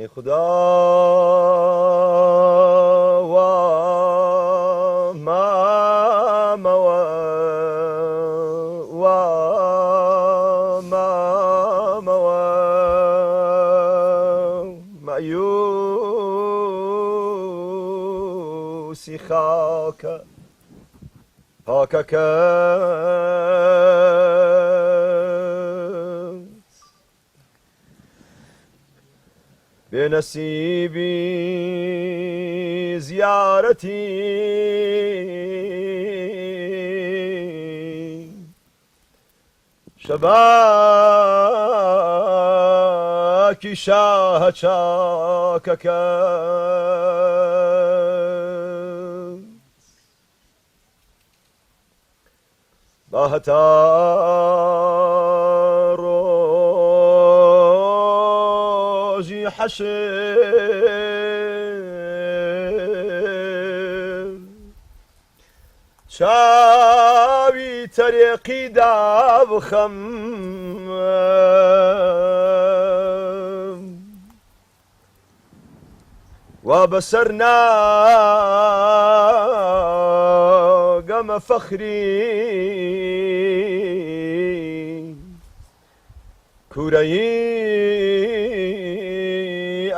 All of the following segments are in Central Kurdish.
ای خدا و ما موا و ما موا مایوسی خاک خاکك بنسيبي زيارتي شباكي شاه شاكك باهتا روجي حشر شاوي طريقي دابخم وبصرنا قام فخري كوري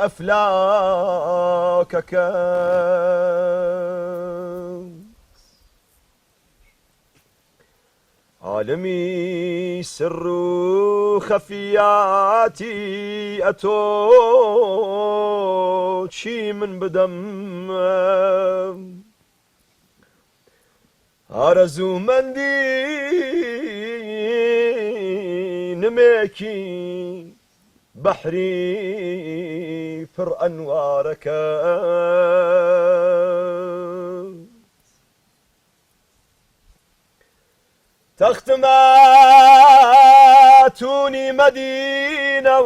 أفلاكك عالمي سر خفياتي أتو شي من بدم آرزو مندی نميكي بحري پر أنوارك تختماتوني مدينة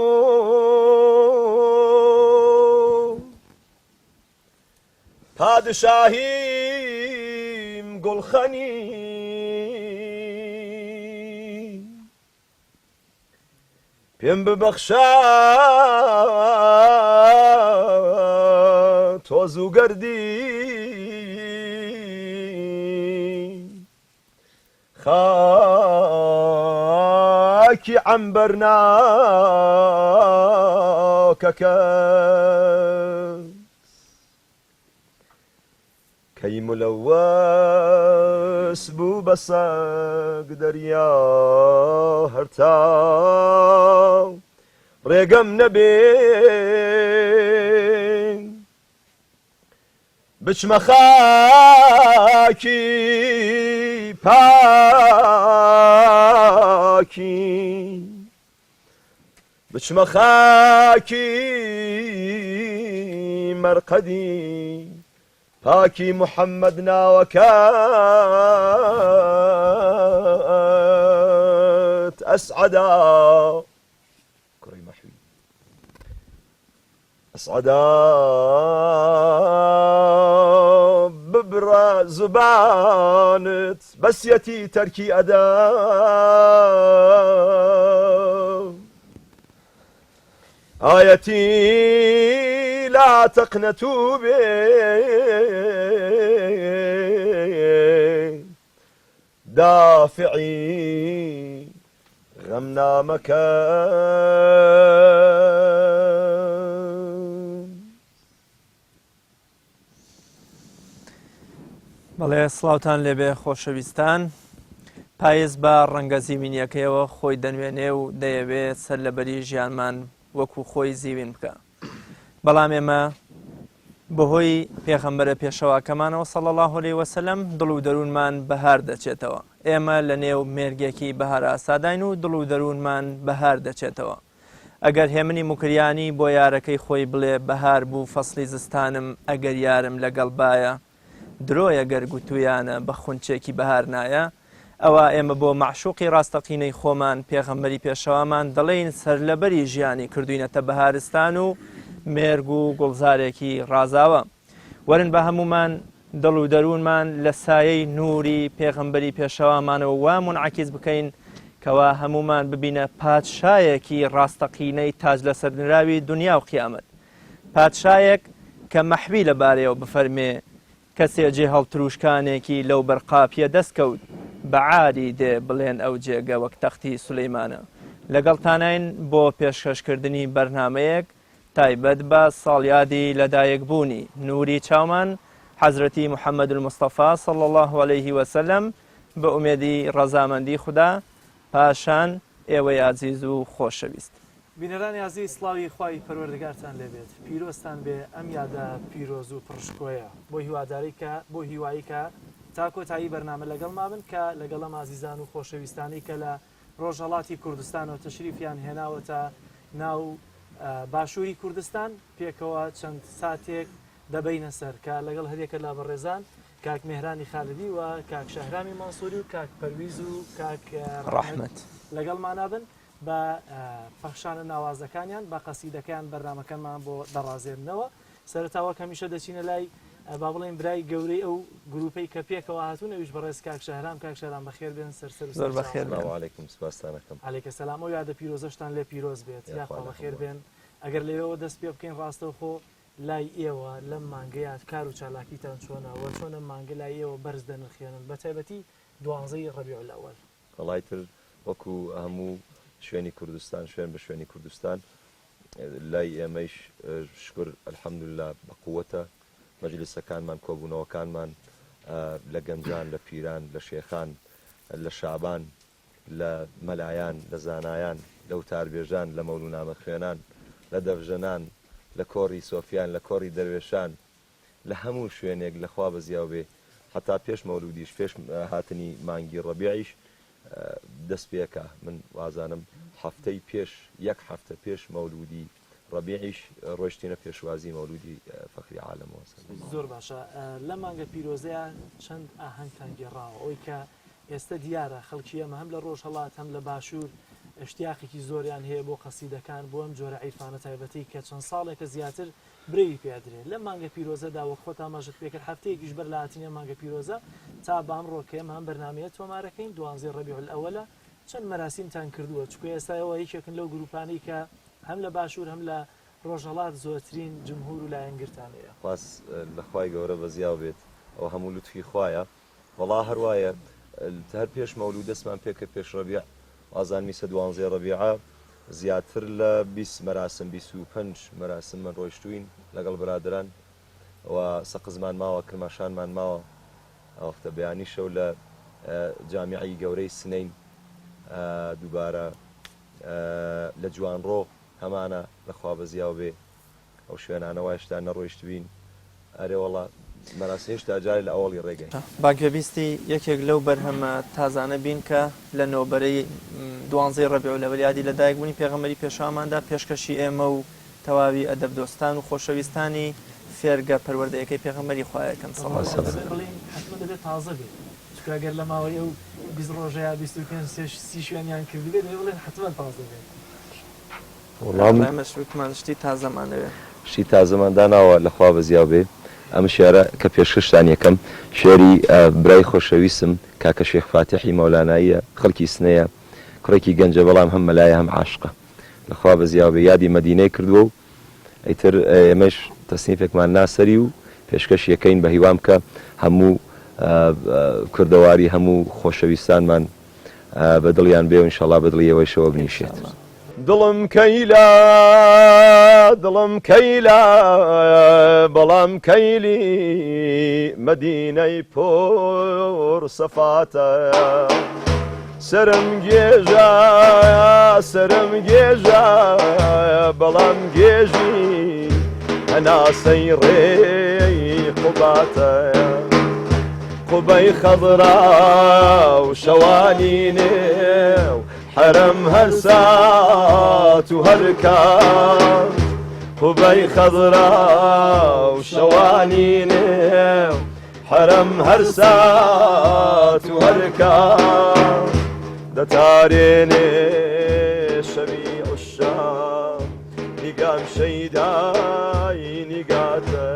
پادشاهیم گلخنی پیم ببخشا توزو گردی خاکی عنبرناکك كي ملوث بو بساق دريا هرتا ريقم نبين بچمخاكي باكي بچمخاكي مرقدي باكي محمد ناوكات أسعدا كريم محبي أسعدا ببرا زبانت بس يتي تركي أدا آيتي لا تقنطوا بي دافعي غمنا مكان. بەڵێ سڵاوتان لێبێ خۆشەویستان، پاییز بە ڕەنگە زیوینیەکەیەوە خۆی دەنوێنێ و دەیەوێت سەر لەبەری ژیانمان وەکو خۆی زیوین بکە. بەڵام ئێمە بەهۆی پێغەمبەرە پێشەواکەمانەوە صلی الله علیه وسلم دڵ و دەروونمان بەهار دەچێتەوە. ئێمە لە نێو مێرگێکی بەهار ئاساداین و دڵ و دەروونمان بەهار دەچێتەوە. ئەگەر هێمنی موکریانی بۆ یارەکەی خۆی بڵێ بەهار بوو فەسڵی زستانم ئەگەر یارم لەگەڵ بایە، درۆیە گەرگوتویانە بە خونچێکی بەهار نایە. ئەوە ئێمە بۆ معشوقی ڕاستەقینەی خۆمان پێغەمبەری پێشەوامان دەڵێین سەرلەبەری ژیانی کردوینەتە بەهارستان و مێرگ و گوڵزارێکی ڕازاوە. وەرن بە هەمومان دڵ و دەروونمان لە سایەی نووری پێغەمبەری پێشەوامانەوە وا منعکس بکەین کەوا هەمومان ببینە پادشایەکی ڕاستەقینەی تاج لەسەر نراوی دنیا و قیامەت. پادشایەک کە مەحوی لەبارەیەوە بفەرمێ کەسێ جێ هەڵتروشکانێکی لەو بەرقاپیە دەستکەوت بەعاری دێ بڵێن ئەو جێگە وەک تەختی سولەیمانە لەگەڵتانین بۆ پێشکەشکردنی بەرنامەیەک تایبەت بە ساڵیادی لەدایکبوونی نوری چاومان حەزرەتی محەممەد المستەفا صلی الله عليه وسلم بە ئومێدی ڕەزامەندی خوددا پاشان ئێوەی عزیز و خۆشەویست. بینەرانی عزیز سڵاوی خوای پەروەردگارتان لێبێت پیرۆستان بێ ئەم یادە پیرۆز و پڕشکۆیە بۆ هیواداری کە بۆ هیوایی کە تا کۆتایی بەرنامە لەگەڵ مابن کە لەگەڵەم عزیزان و خۆشەویستانی کە لە ڕۆژهەڵاتی کوردستانەوە تەشریفیان هێناوەتە ناو باشووری کوردستان پێکەوە چەند ساتێک دەبینە سەر کە لەگەڵ هەرێکە لا بەڕێزان کاک مێهرانی خالدی و کاک شەهرامی مانسووری و کاک پەرویز و کاک ڕەحمەت لەگەڵمانابن بە پەخشانە ناوازەکانیان بە قەسیدەکەیان بەرنامەکەمان بۆ دەڕازێننەوە سەرتاوە کەمیشە دەچینە لای با بڵێن برای گەورەی ئەو گروپەی کە پێکەوە هاتوون ئەویش بەڕێز کاک شەهرام کاک شەهرام بەخێر بێن سەرسەر زۆر بەخێر علیکم سپاسانەکەم عەلەیکە سەلام و یادە پیرۆزەشتان لێ پیرۆز بێت یاخوا بەخێر بێن ئەگەر لەوێەوە دەست پێ بکەین ڕاستەوخۆ لای ئێوە لەم مانگەیات کار و چالاکیتان چۆنەوە چۆنە مانگە لای ئێوە بەرز دەنرخێنن بە تایبەتی 12 ڕەبیع الأول وڵای تر وەکو هەموو شوێنی کوردستان شوێن بە شوێنی کوردستان لای ئێمەش شکر الحەمدوللا بە قووەتە مەجلیسەکانمان کۆبوونەوەکانمان لە گەنجان لە پیران لە شێخان لە شعبان لە مەلایان لە زانایان لە وتاربێژان لە مەولونامە خوێنان لە دەڤژەنان لە کۆڕی سۆفیان لە کۆڕی دەروێشان لە هەموو شوێنێک لەخوا بەزیاو بێ حتا پێش مەولودیش پێش هاتنی مانگی ڕەبیعیش دەست پێکە من وازانم هەفتەی پێش یەک هەفتە پێش مەولودی ڕەبیعیش ڕۆیشتینە پێشوازی مەولودی فەخری عالەمەوە زۆر باشە لە مانگە پیرۆزەیە چەند ئاهەنگتان گێڕاوە ئەوەی کە ئێستا دیارە خەڵکی ئەمە هەم لە ڕۆژهەڵات هەم لە باشوور اشتیاقێکی زۆریان هەیە بۆ قەسیدەکان بۆ ئەم جۆرە عیرفانە تایبەتی کە چەند ساڵێکە زیاتر برێوی پێدرێت لە مانگە پیرۆزەدا وە خۆتان ماژت پێکرد هەفتەیەکیش بەر لە هاتنە مانگە پیرۆزە تا بام ڕۆکەم هەم بەرنامەیە تۆمارەکەین 12 ڕەبیع الأوەلە چەند مەراسیمتان کردووە چکە ئێستاەوە هیچێکن لەو گروپانەی کە هەم لە باشوور هەم لە ڕۆژهەڵات زۆرترین جمهور و لایەنگرتانەیە خواست لەخوای گەورە بەزیاو بێت ئەو هەموو لوتفی خوایە وەڵا هەروایە هەر پێش مەولود دەستمان پێکە پێش ڕەبیع ئازانمی 12 ڕەبیعە زیاتر لە 20 مەراسم 25 مەراسم من ڕۆیشتوین لەگەڵ برادران و سەقزمان ماوە کرماشانمان ماوە ئەوەختە بەیانی شەو لە جامیعی گەورەی سنەین دووبارە لە جوانڕۆ هەمانە لەخوا بەزیاو بێ ئەو شوێنانە وایشتا نەڕۆیشتبین ئەرێ وەڵا مەراسی هێشتا جارێ لە ئەوڵی ڕێگەی باگوێبیستی یەکێک لەو بەرهەمە تازانە بین کە لە نۆبەرەی 12 ڕەبیع الأول یادی لەدایکبوونی پێغەمبەری پێشواماندا پێشکەشی ئێمە و تەواوی ئەدەب دۆستان و خۆشەویستانی فێرگە پەروەردەیەکەی پێغەمبەری خوایەکەن حتمما دەبێت تازە بێت چکە ئەگەر لە ماوەی ئەو 20 ڕۆژەیە 25 30 شوێنیان کردبێت دەبێت حتمما تازە بێت مەشروتمان شتی تازەمانەوێت شتی تازەمانداناوە لەخوا بەزیاو بێ ئەم شێرە کە پێشکەشتان یەکەم شێری برای خۆشەویستم کاکە شێخ فاتحی مەولاناییە خەڵکی سنەیە کوڕێکی گەنجە بەڵام هەم مەلایە هەم عاشقە لەخوا بەزیاو بێ یادی مەدینەی کردووە و ئەیتر ئێمەش تەسنیفێکمان ناسەری و پێشکەش یەکەین بە هیوام کە هەموو کردەواری هەموو خۆشەویستانمان بە دڵیان بێ و ئینشەڵا بە دڵیەوەی شەوە بنیشێت دڵم کەیلا دڵم کەیلا بەڵام کەیلی مەدینەی پۆر سەفاتە سرم گێژە بەڵام گێژی هەناسەی ڕێی قوباتە قوبەی خەضرا و شەوانی نێو حرم هەر سات و هەر کات قوبەی خەضرا و شەوانی نێو حرم هەر سات و هەر کات دەتارێنێ شەوی عوشاق نیگام شەیدای نیگاتە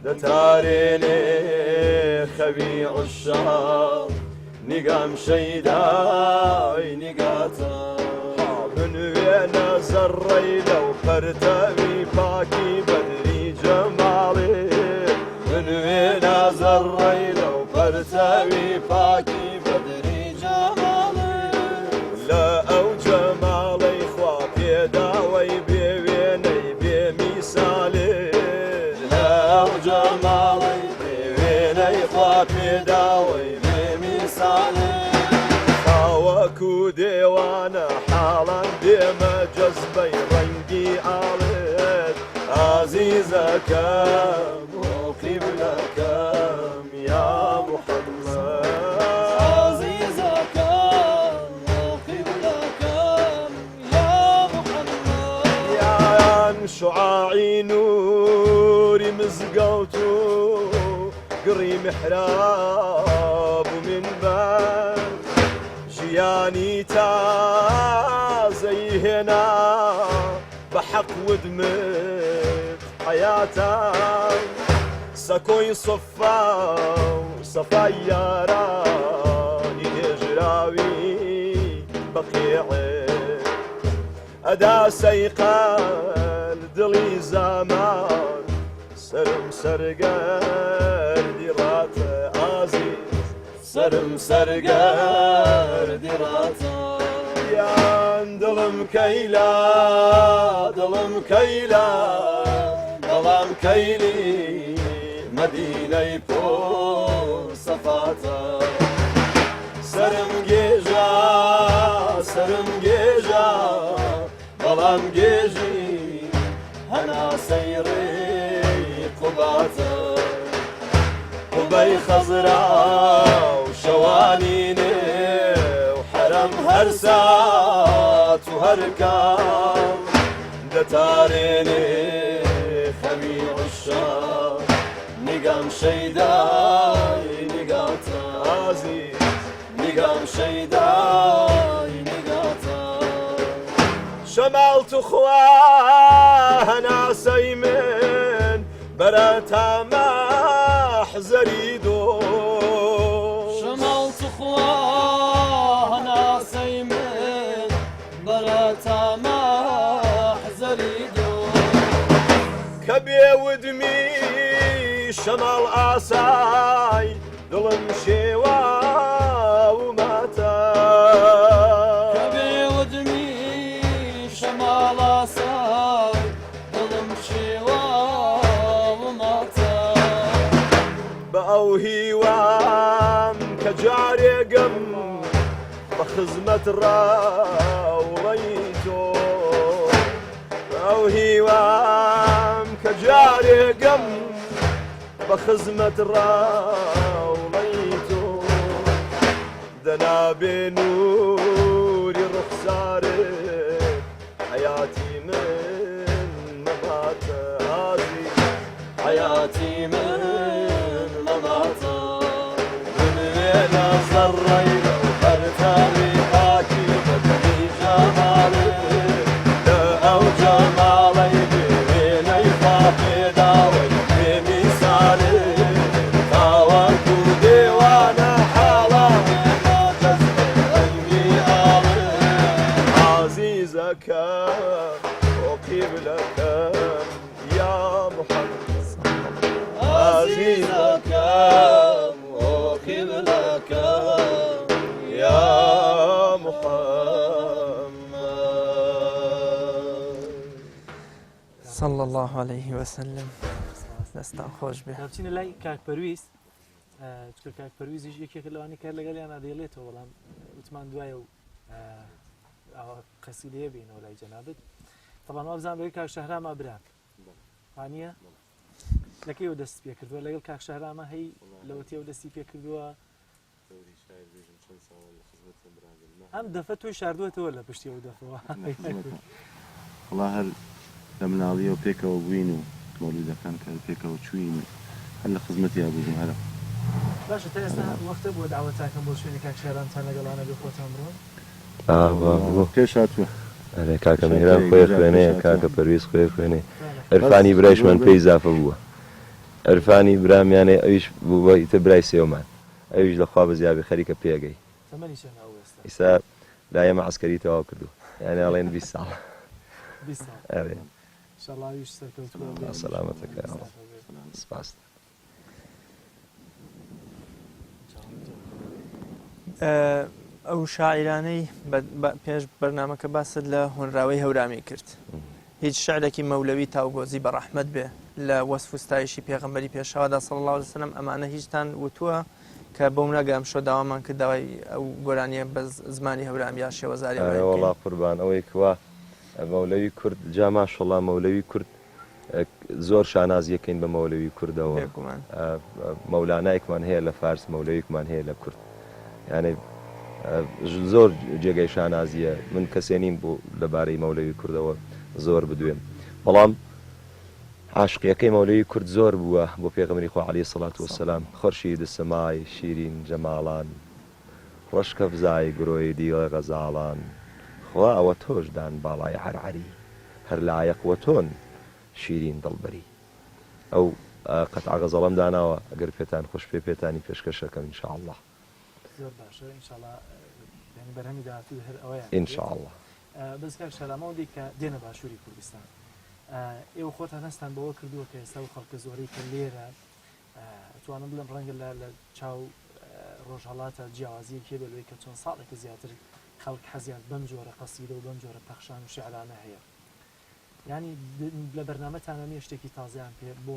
دەتارێنێ خەوی عوشاق نیگام شەیدای نیگاتە بنوێ وێنە زەڕەی لەو پەرتەوی پاکی بەدری جەماڵێ من وێنە زەڕەی لەو پەرتەوی پاکی بەدری جەماڵێ لە ئەو جەماڵەی خوا پێداوەی بێ وێنەی بێ میسالێ لە ئەو جەماڵەی بێ وێنەی خوا پێداوەی بێ میسالێ وەکو دێوانە حاڵان دێمە جەزبەی ڕەنگی ئاڵێت عەزیزەکەم و قیبلەکەم یا محەممەد عەزیزەکەم و قیبلەکەم یا محەممەد یان شوعاعی نوری مزگەوت و گڕی محراب و منبەر ژیانی تازەی هێنا بە حەق ودمت حەیاتان سەکۆی سەفا و سەفای یارانی هێژراوی بەقیعێ ئەدا سەیقەل دڵی زامان سرم سەرگەردی ڕاتە ئازیز سرم سەرگەردی ڕاتە یان دڵم کەیلا دڵم کەیلا بەڵام کەیلی مەدینەی پۆ سەفاتە سرم گێژە سرم گێژە بەڵام گێژی هەنا سەیڕێی قوباتە قوبەی خەزرا و شەوانینێ و حەرەم هەر سات و هەر کام دەتارێنێ خەوی عشاق نیگام شەیدای نیگاتە عەزیز نیگام شەیدای نیگاتە شەماڵ توخوا هەناسەی من بەرە تامە حزەری دۆ شەماڵ توخوا هەناسەی من بەرە تامە حزەری دۆ کە بێودمی شەماڵ ئاسای دڵم شێوا و ماتە کە بێودمی شەماڵ ئاسای دڵم شێوا و ماتە بە ئەو هیوام کە جارێگەم بە خزمەت ڕاوڵەی تۆ بە ئەو هیوام کە جارێگەم بە خزمەت ڕاوڵەی تۆ دەنابێ نووری ڕوخسارت حەیاتی من مەباتە عەزیز حەیاتی من مەباتە من وێنە زەڕەی لەو پەرتەوی پاکی بەدری جەماڵێ لە ئەو جەماڵەی بێ وێنەی خوا پێداوەی بێ میسالێ تاوەکو دێوانە حاڵان دێمە جەزبەی ڕەنگی ئاڵێ عەزیزەکەم و قیبلەکەم یا محەممەد عەزیزەکەم و قیبلەکەم یا محەممەد صلى الله عليه وسلم دەستان خۆش بێ بچینە لای کاکپەرویست چکە کاکپەرویزیش یەکێک لەوانی کار لەگەڵیان ئادێڵێتەوە بەڵام وتمان دوایە و قەسیدەیە بینەوە لای جەنابەت طبعاً وابزان بەوەی کاک شەهرامە بران وانییە لەکەیەوە دەست پێ کردووە لەگەڵ کاک شەهرامە هەی لەوەتیەوە دەستی پێ کردووە ئەم دەفە تۆی شاردووەتەوە لە پشتی ئەو دەفەوە وڵا هەر لە مناڵیەوە پێکەوە بووین و مەولودەکان کە پێکەوە چوین هەر لە خزمەتیا بووین هەرە باشە تا ئێستا وەختە بۆ داوەتاکەم بۆ شوێنی کاک شەهرامتان لەگەڵانە بێ خۆتان بڕۆن پێش هاتووە کاکە میهران خۆی خوێنەیە کاکە پەرویز خۆی خوێنێ عرفانی برایشمان پێی زافە بووە عرفانی برامیانێ ئەویش بووە ئیتر برای سێومان ئەویش لەخوا بە زیابی خەریکە پێگەی تەمەنی چەندە ئەو ئێستا ئیسا لایەمە عەسکەری تەواو کردو یعنی ئەڵێن 20 ساڵ 20 ساڵ ئەوێ ئینشاڵڵا سەرکەوتووە بێ. سەلامەتەکە سپاس. ئەو شاعیرانەی پێش بەرنامەکە باست لە هۆنراوەی هەورامی کرد. هیچ شعرێکی مەولەوی تاوگۆزی بە ڕەحمەت بێ لە وەسف و ستایشی پێغەمبەری پێشەوادا صلی الله علیه وسلم ئەمانە هیچتان وتووە کە بەو ناگەم شۆ داوامان کرد داوای ئەو گۆرانیە بە زمانی هەورامی یا شێوەزاری وەڵا قوربان ئەوەی کوا مەولەوی کورد جا ماشەڵڵا مەولەوی کورد زۆر شانازیەکەین بە مەولەوی کوردەوە. مەولانایەکمان هەیە لە فارس مەولەویکمان هەیە لە کورد، یعنی زۆر جێگەی شانازیە. من کەسێ نیم بۆ لەبارەی مەولەوی کوردەوە زۆر بدوێم، بەڵام عاشقیەکەی مەولەوی کورد زۆر بووە بۆ پێغەمبەری خوا عەلەیهی سەڵات وەسەلام. خورشید سەمای شیرین جەماڵان، ڕۆشکە فزای گرۆی دیڵە غەزاڵان، خوا ئەوە تۆشدان باڵای هەرعەری، هەر لایەق وە تۆن شیرین دڵبەری. ئەو قەتع غەزەڵەم داناوە ئەگەر پێتان خۆش پێتانی پێشکەشەکەم ئینشاءالله. زۆر باشە ئینشاڵڵا بەرهەمی داهاتوو هەر ئەوەیە ئینشاءالله. بەسکار شەرامەوەندی کە دێنە باشووری کوردستان، ئێوە خۆتان هەستان بەوە کردووە کە ئێستا و خەڵکە زۆرەی کە لێرە توانم بڵم ڕەنگە لە چاو ڕۆژهەڵاتە جیاوازی کێ بەلوەی کە چۆن ساڵێکە زیاتر خەڵک حەزیان بەم جۆرە قەسیدە و بەم جۆرە پەخشان و شیعرانە هەیە. ینی لە بەرنامەتانە نیە شتێکی تازیان پێ بۆ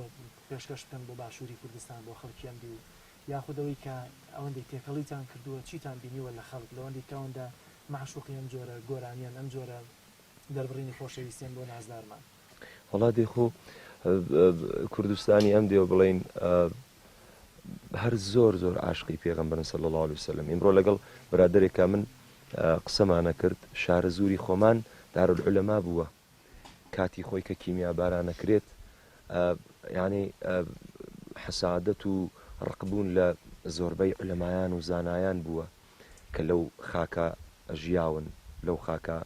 پێشکەش بکەن بۆ باشووری کوردستان بۆ خەڵکیان دی و یاخودەوەی کە ئەوەندەی تێکەڵیتان کردووە چیتان بینیوە لە خەڵک لەوەندی کەەوەندە معشوقی ئەم جۆرە گۆرانیان ئەم جۆرە دەربڕینی خۆشەویستیان بۆ نازدارمان. وڵا دێخۆ کوردستانی ئەم دێ بڵین هەر زۆر زۆر عاشقی پێغەمبەرن صلی الله علیه وسلم. ئیمڕۆ لەگەڵ برادێکە من قسەمانە کرد، شارە زووری خۆمان دارولعولەما بووە کاتی خۆی کە کیمیابارانەکرێت، یعنی حەسادەت و ڕقبوون لە زۆربەی علەمایان و زانایان بووە کە لەو خاکە ژیاون، لەو خاکە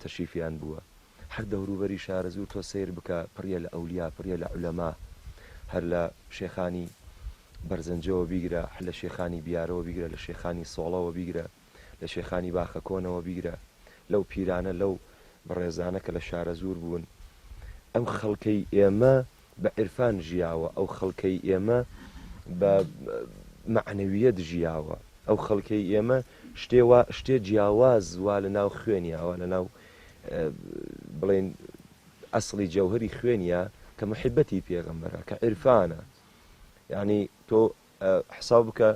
تەشریفیان بووە. هەر دەوروبەری شارە زوور تۆ سیر بکە پڕیە لە ئەولیا، پڕیە لە عولەما، هەر لە شێخانی بەرزەنجەوە بیگرە، هەر لە شێخانی بیارەوە بیگرە، لە شێخانی سۆڵەوە بیگرە، لە شێخانی باخەکۆنەوە بیگرە، لەو پیرانە لەو بەڕێزانە کە لە شارە زوور بوون. ئەم خەڵکەی ئێمە بە عرفان ژیاوە، ئەو خەڵکەی ئێمە بە معنەویەت ژیاوە، ئەو خەڵکەی ئێمە شتێ جیاواز وا لە ناو خوێنیاوە، لە ناو بڵێن ئەسڵی جەوهری خوێنیە کە محبەتی پێغەمبەرە، کە عرفانە. یعنی تۆ حساب بکە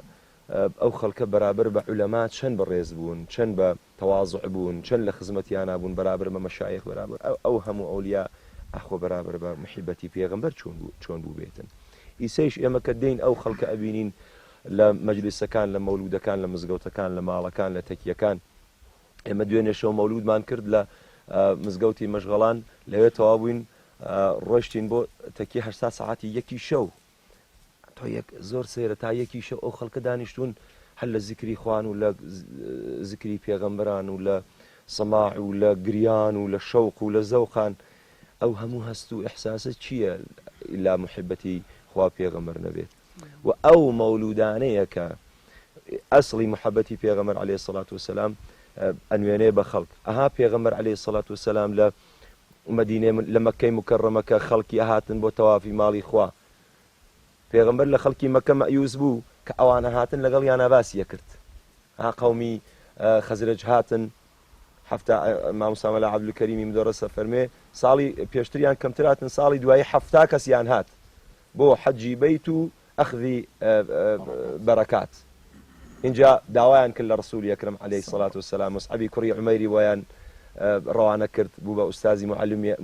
ئەو خەڵکە بەرابەر بە عولەما چەند بەڕێز بوون، چەند بە تەواضع بوون، چەند لە خزمەتیانە بوون بەرابەر بە مەشایخ، بەرابەر ئەو هەموو ئەولیا ئەخۆ بەرابەر بە محبەتی پێغەمبەر چۆن بوو بێتن. ئیسەیش ئێمە کە دێین ئەو خەڵکە ئەبینین لە مەجلیسەکان، لە مەولودەکان، لە مزگەوتەکان، لە ماڵەکان، لە تەکیەکان. ئێمە دوێنێ شەو مەولودمان کرد لە مزگەوتی مەشغەڵان، لەوێ تەوا بووین ڕۆشتین بۆ تەکی 8 ساعتی یەکی شەو. تۆ زۆر سێرە تا یەکی شەو ئەو خەڵکە دانیشتون هەر لە زیکری خوان و لە زیکری پێغەمبەران و لە سەماع و لە گریان و لە شەوق و لە زەوقان. ئەو هەموو هەست و ئیحساسە چییە ئیلا محبەتی خوا پێغەمبەر نەبێت؟ و ئەو مەولودانەیە کە ئەسڵی محبەتی پێغەمبەر عەلەیهی سەڵات وسەلام ئەنوێنێ بە خەڵک. ئەها پێغەمبەر عەلەیهی سەڵات وسەلام لە مەدینێ لە مەککەی مکەڕەمەکە خەڵکی ئەهاتن بۆ تەوافی ماڵی خوا. پێغەمبەر لە خەڵکی مەکە مەئیوس بوو کە ئەوانە هاتن لەگەڵ یانە باسیە کرد. ها قەومی خەزرەج هاتن، هەفتە مامۆستا مەلا عەبدولکەریمی مدەڕەسە فەرمێ ساڵی پێشتریان کەمتر هاتن، ساڵی دوایی 7 کەسیان هات بۆ حەجی بەیت و ئەخذی بەرەکات. اینجا داوایان کرد لە ڕسوولی ئەکرەم عەلەیهی سەڵات وسەلام. مصعەبی کوڕی عومەیری وایان ڕەوانە کرد بوو بە ئوستازی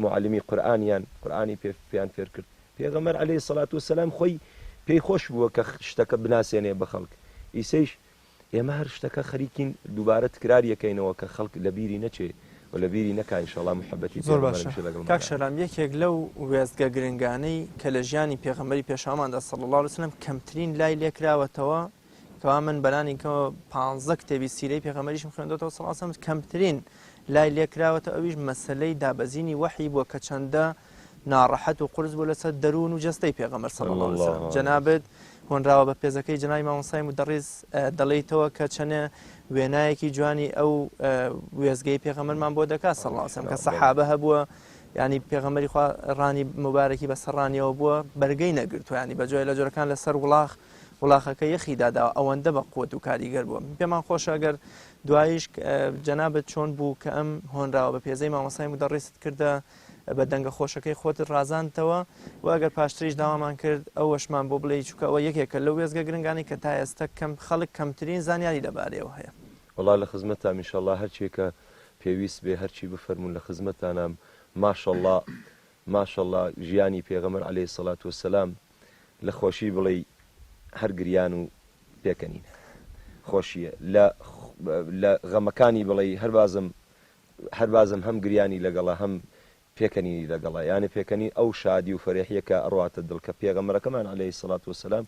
معەلمی قورئانی پێیان فێر کرد. پێغەمبەر عەلەیهی سەڵات وسەلام خۆی پێی خۆش بووە کە شتەکە بناسێنێ بە خەڵک. ئیسەیش ئێمە هەر شتەکە خەریکین دووبارە تکراریەکەینەوە کە خەڵک لە بیری نەچێ و لە بیری نەکا ئینشاءڵڵا محەبەتی زۆر باشە. کاک شەرام، یەکێک لەو وێستگە گرنگانەی کە لە ژیانی پێغەمبەری پێشەواماندا صلی الله علیه وسلم کەمترین لای لێکراوەتەوە، کەوا من بەلانێکەوە 15 کتێبی سیرەی پێغەمبەریشم خوێندەوە صلی الله علیه وسلم، کەمترین لای لێکراوەتە ئەویش مەسەلەی دابەزینی وەحی بووە کە چەندە ناڕەحەت و قورس بوو لەسەر دەروون و جەستەی پێغەمبەر صلی الله علیه وسلم. جەنابەت هۆنراوە بە پێزەکەی جنای مامۆستای مدەڕیس دەڵێیتەوە کە چەنە وێنایەکی جوانی ئەو وێزگەی پێغەمبەرمان بۆ دەکات سەڵڵاهو عەلەیهی وسەلەم کە سەحابە هەبووە ینی پێغەمبەری خوا ڕانی مبارەکی بەسەر ڕانیەوە بووە بەرگەی نەگرتووە ینی بەجۆی لە جۆرەکان لەسەر وڵاخەکە یەخی داداوە ئەوەندە بە قووت و کاریگەر بووە پێمان خۆشە ئەگەر دواییش جەنابەت چۆن بوو کە ئەم هۆنراوە بە پێزەی مامۆستای مدەڕیست کردە بە دەنگە خۆشەکەی خۆتت ڕازاندتەوە و ئەگەر پاشتریش داوامان کرد ئەوەشمان بۆ بڵێ چووکە ئەوە یەکێکە لەو وێزگە گرنگانی کە تا ئێستا خەڵک کەمترین زانیاری لەبارەیەوە هەیە وڵا لە خزمەتان ئینشەڵڵا هەرچێکە پێویست بێ هەرچی بفەرمون لە خزمەتانم ماشەڵڵا ژیانی پێغەمبەر عەلەیهی سەڵات وەسەلام لە خۆشی بڵێ هەر گریان و پێکەنین خۆشیە لە غەمەکانی بڵێ هەر بازم هەم گریانی لەگەڵا هەم پێکەنی لەگەڵا یانە پێکەنی ئەو شادی و فەرێحیەکە ئەڕواتە دڵ کە پێغەمبەرەکەمان عەلەیهی سەڵات وەسەلام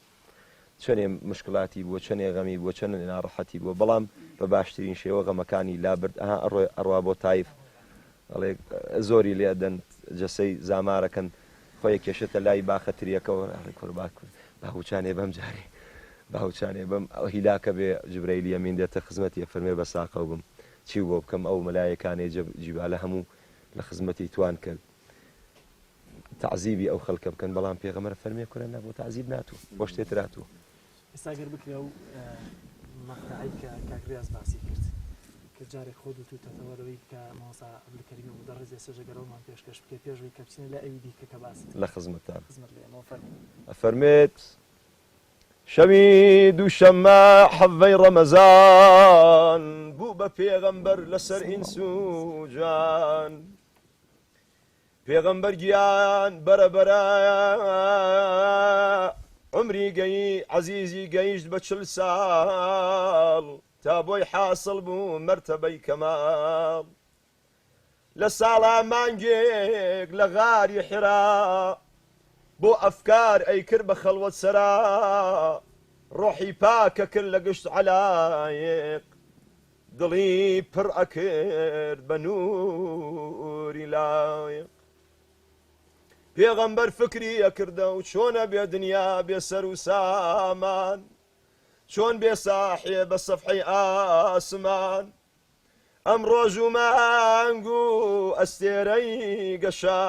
چەندێ مشکلاتی بووە چەندێ غەمی بووە چەند ناڕەحەتی بووە بەڵام بە باشترین شێوە غەمەکانی لابرد ئەڕوا بۆ تایف ئەڵێ زۆری لێدەن جەسەی زامارەکەن خۆی کێشێتە لای باخەتریەکەەوە باوچانێ بەم جارێ باوچانێ بەم ئەو هیلاکە بێ جبرەیل ئەمین دێتە خزمەتی فەرمێ بە ساقەو بم چی بۆ بکەم ئەو مەلایەکانێ جیبالە هەموو لە خزمەتی توان کرد تعزیبی ئەو خەڵکە بکەن بەڵام پێغەمبەر فەرمێ کورە نەبوو تعزیب ناتوو بۆ شتێتراتوو ئێستا گەر بکرێ و مەقتەعی کە کاکریاز باسی کرد کە جارێک خۆ دوتوتەوەرەوەی کە مامۆستا عەبدولکەریم مدەڕیس ئێستا ژەگەرەوەمان پێشکەش بکە پێشەوەی کە بچینە لە ئەوی دیکە کە باست لە خزمەتان ئەفەرمێت شەوی دووشەممە حەڤەی ڕەمەزان بوو بە پێغەمبەر لەسەر ئینس و جان پێغەمبەر گیان بەرەبەرە عمری گەی عەزیزی گەیشت بە 40 ساڵ تا بۆی حاصل بوو مەرتەبەی کەماڵ لە ساڵا مانگێک لە غاری حرا بۆ ئەفکار ئەیکرد بە خەڵوەت سەرا ڕۆحی پاکە کرد لە گشت عەلایق دڵی پڕ ئەکرد بە نووری لایق پێغەمبەر فکری ئەکردە و چۆنە بێ دنیا بێ سەر و سامان چۆن بێ ساحێ بە سەفحەی ئاسمان ئەم ڕۆژ و مانگ و ئەستێرەی گەشە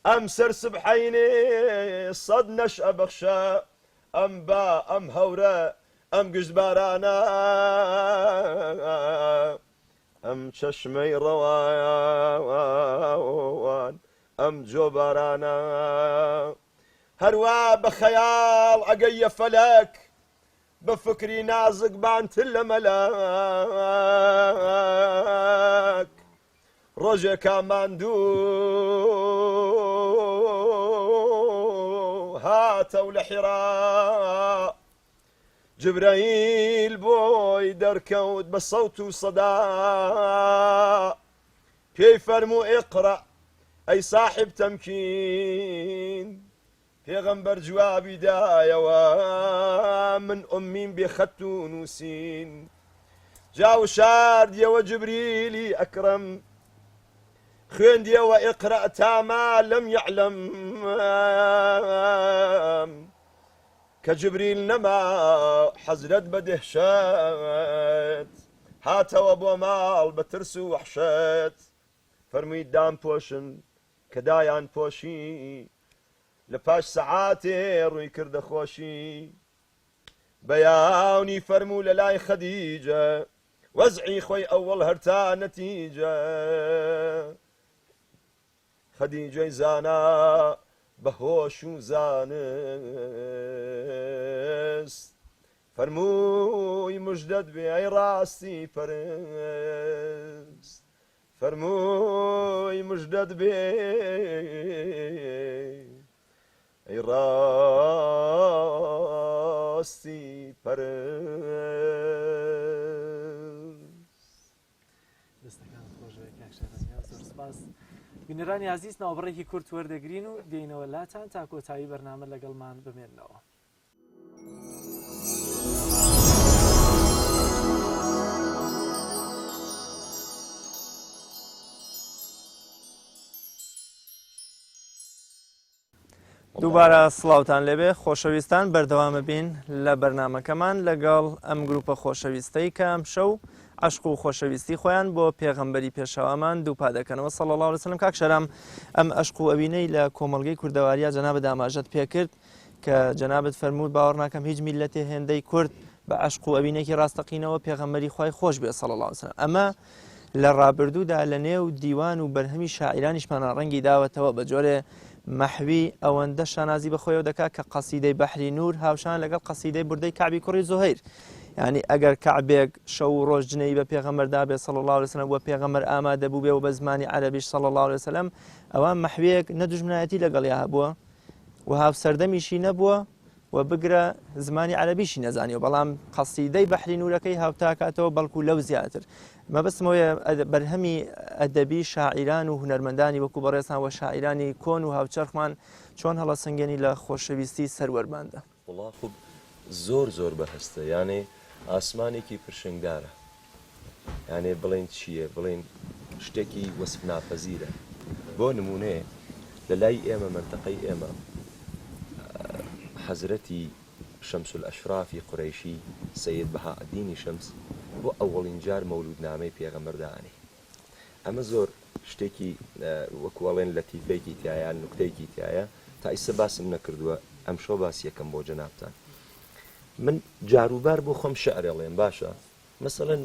ئەم سەر سبحەینێ سەد نەشئە بەخشە ئەم با ئەم هەورە ئەم گشتبارانە ئەم چەشمەی ڕەوان ئەم جۆبارانە هەروە بە خەیاڵ ئەگەیە فەلەک بە فکری نازک بانتر لە مەلەک ڕۆژێکا ماندوو هاتە و لە حیرا جبرەیل بۆی دەرکەوت بە سەوت و سەدا پێی فەرموو ئیقرە ئەی ساحب تەمکین پێغەمبەر جوابی دایەوە من ئومیم بێ خەت و نووسین جاو شاردیەوە جبریلی ئەکرەم خوێندیەوە ئیقرە تاما لەم یعلەم کە جبریل نەما حەزرەت بە دەهشەت هاتەوە بۆ ماڵ بە ترس و وەحشەت فەرمووی دام پۆشن کە دایان پۆشی لە پاش سەعاتێ ڕووی کردە خۆشی بەیاونی فەرموو لە لای خەدیجە وەزعی خۆی ئەوەڵ هەرتا نەتیجە خەدیجەی زانا بە هۆش و زانست فەرمووی موژدەت بێ ئەی ڕاستی پەرست فەرمووی موژدەت بێ ئەی ڕاستی پەرست دەستەکانت خۆشەوەی کاکشارەنیا زۆر سپاس بینەرانی عەزیز ناوبڕێکی کورت وەردەگرین و دێینەوە لاتان تا کۆتایی بەرنامە لەگەڵمان بمێننەوە دووبارە سڵاوتان لێبێ خۆشەویستان بەردەوامە بین لە بەرنامەکەمان لەگەڵ ئەم گروپە خۆشەویستەی کە ئەم شەو عشق و خۆشەویستی خۆیان بۆ پێغەمبەری پێشەوامان دووپا دەکەنەوە صلی الله علیه وسلم. کاک شەرام ئەم عشق و ئەوینەی لە کۆمەڵگەی کوردەواریە جەنابەت ئاماژەت پێکرد کە جەنابەت فەرموود باوەڕ ناکەم هیچ میلەتێ هێندەی کورد بە عشق و ئەوینێکی ڕاستەقینەوە پێغەمبەری خوای خۆش بێ صلی الله علیه وسلم. ئەمە لە ڕابردوودا لە نێو دیوان و بەرهەمی شاعیرانیشمان ڕەنگی داوەتەوە بە جۆرێ محوی ئەوەندە شانازی بەخۆیەوە دەکات کە قەسیدەی بەحری نور هاوشان لەگەڵ قەسیدەی بوردەی کعبی کوڕی زوهەیر. یعنی ئەگەر کعبێک شەو و ڕۆژ جنەی بە پێغەمبەردا بێ صلی الله علیه وسلم و پێغەمبەر ئامادە بوو بێ و بە زمانی عەرەبیش صلی الله علیه وسلم ئەوە محویەک نەدوژمنایەتی لەگەڵیا هەبووە و هاوسەردەمیشی نەبووە و بگرە زمانی عەرەبیشی نەزانیەوە، بەڵام قەسیدەی بەحری نورەکەی هاوتاکاتەوە بەڵکو لەو زیاتر. مەبەستمەوەیە بەرهەمی ئەدەبی شاعیران و هونەرمەندانی وەکو بەڕێزان و شاعیرانی کۆن و هاوچەرخمان چۆن هەڵەسەنگێنی لە خۆشەویستی سەروەرماندا. وڵا خوب زۆر بەهەستە، یانێ ئاسمانێکی پرشنگدارە، یانێ بڵێن چییە، بڵێن شتێکی وەسف ناپەزیرە. بۆ نمونەیە لە لای ئێمە منتەقەی ئێمە حەزرەتی شەمس الئەشرافی قوڕەیشی سەید بەهاءالدینی شەمس بۆ ئەوەڵین جار مەولودنامەی پێغەمبەردانێ. ئەمە زۆر شتێکی وەکوەڵێن لەتیفەیەکی تایە، نوکتەیەکی تایە، تا ئیسە باسم نەکردووە، ئەمشەو باسی یەکەم بۆ جەنابتان. من جاروبار بۆ خۆم شەعرێڵێم باشە، مەسەڵەن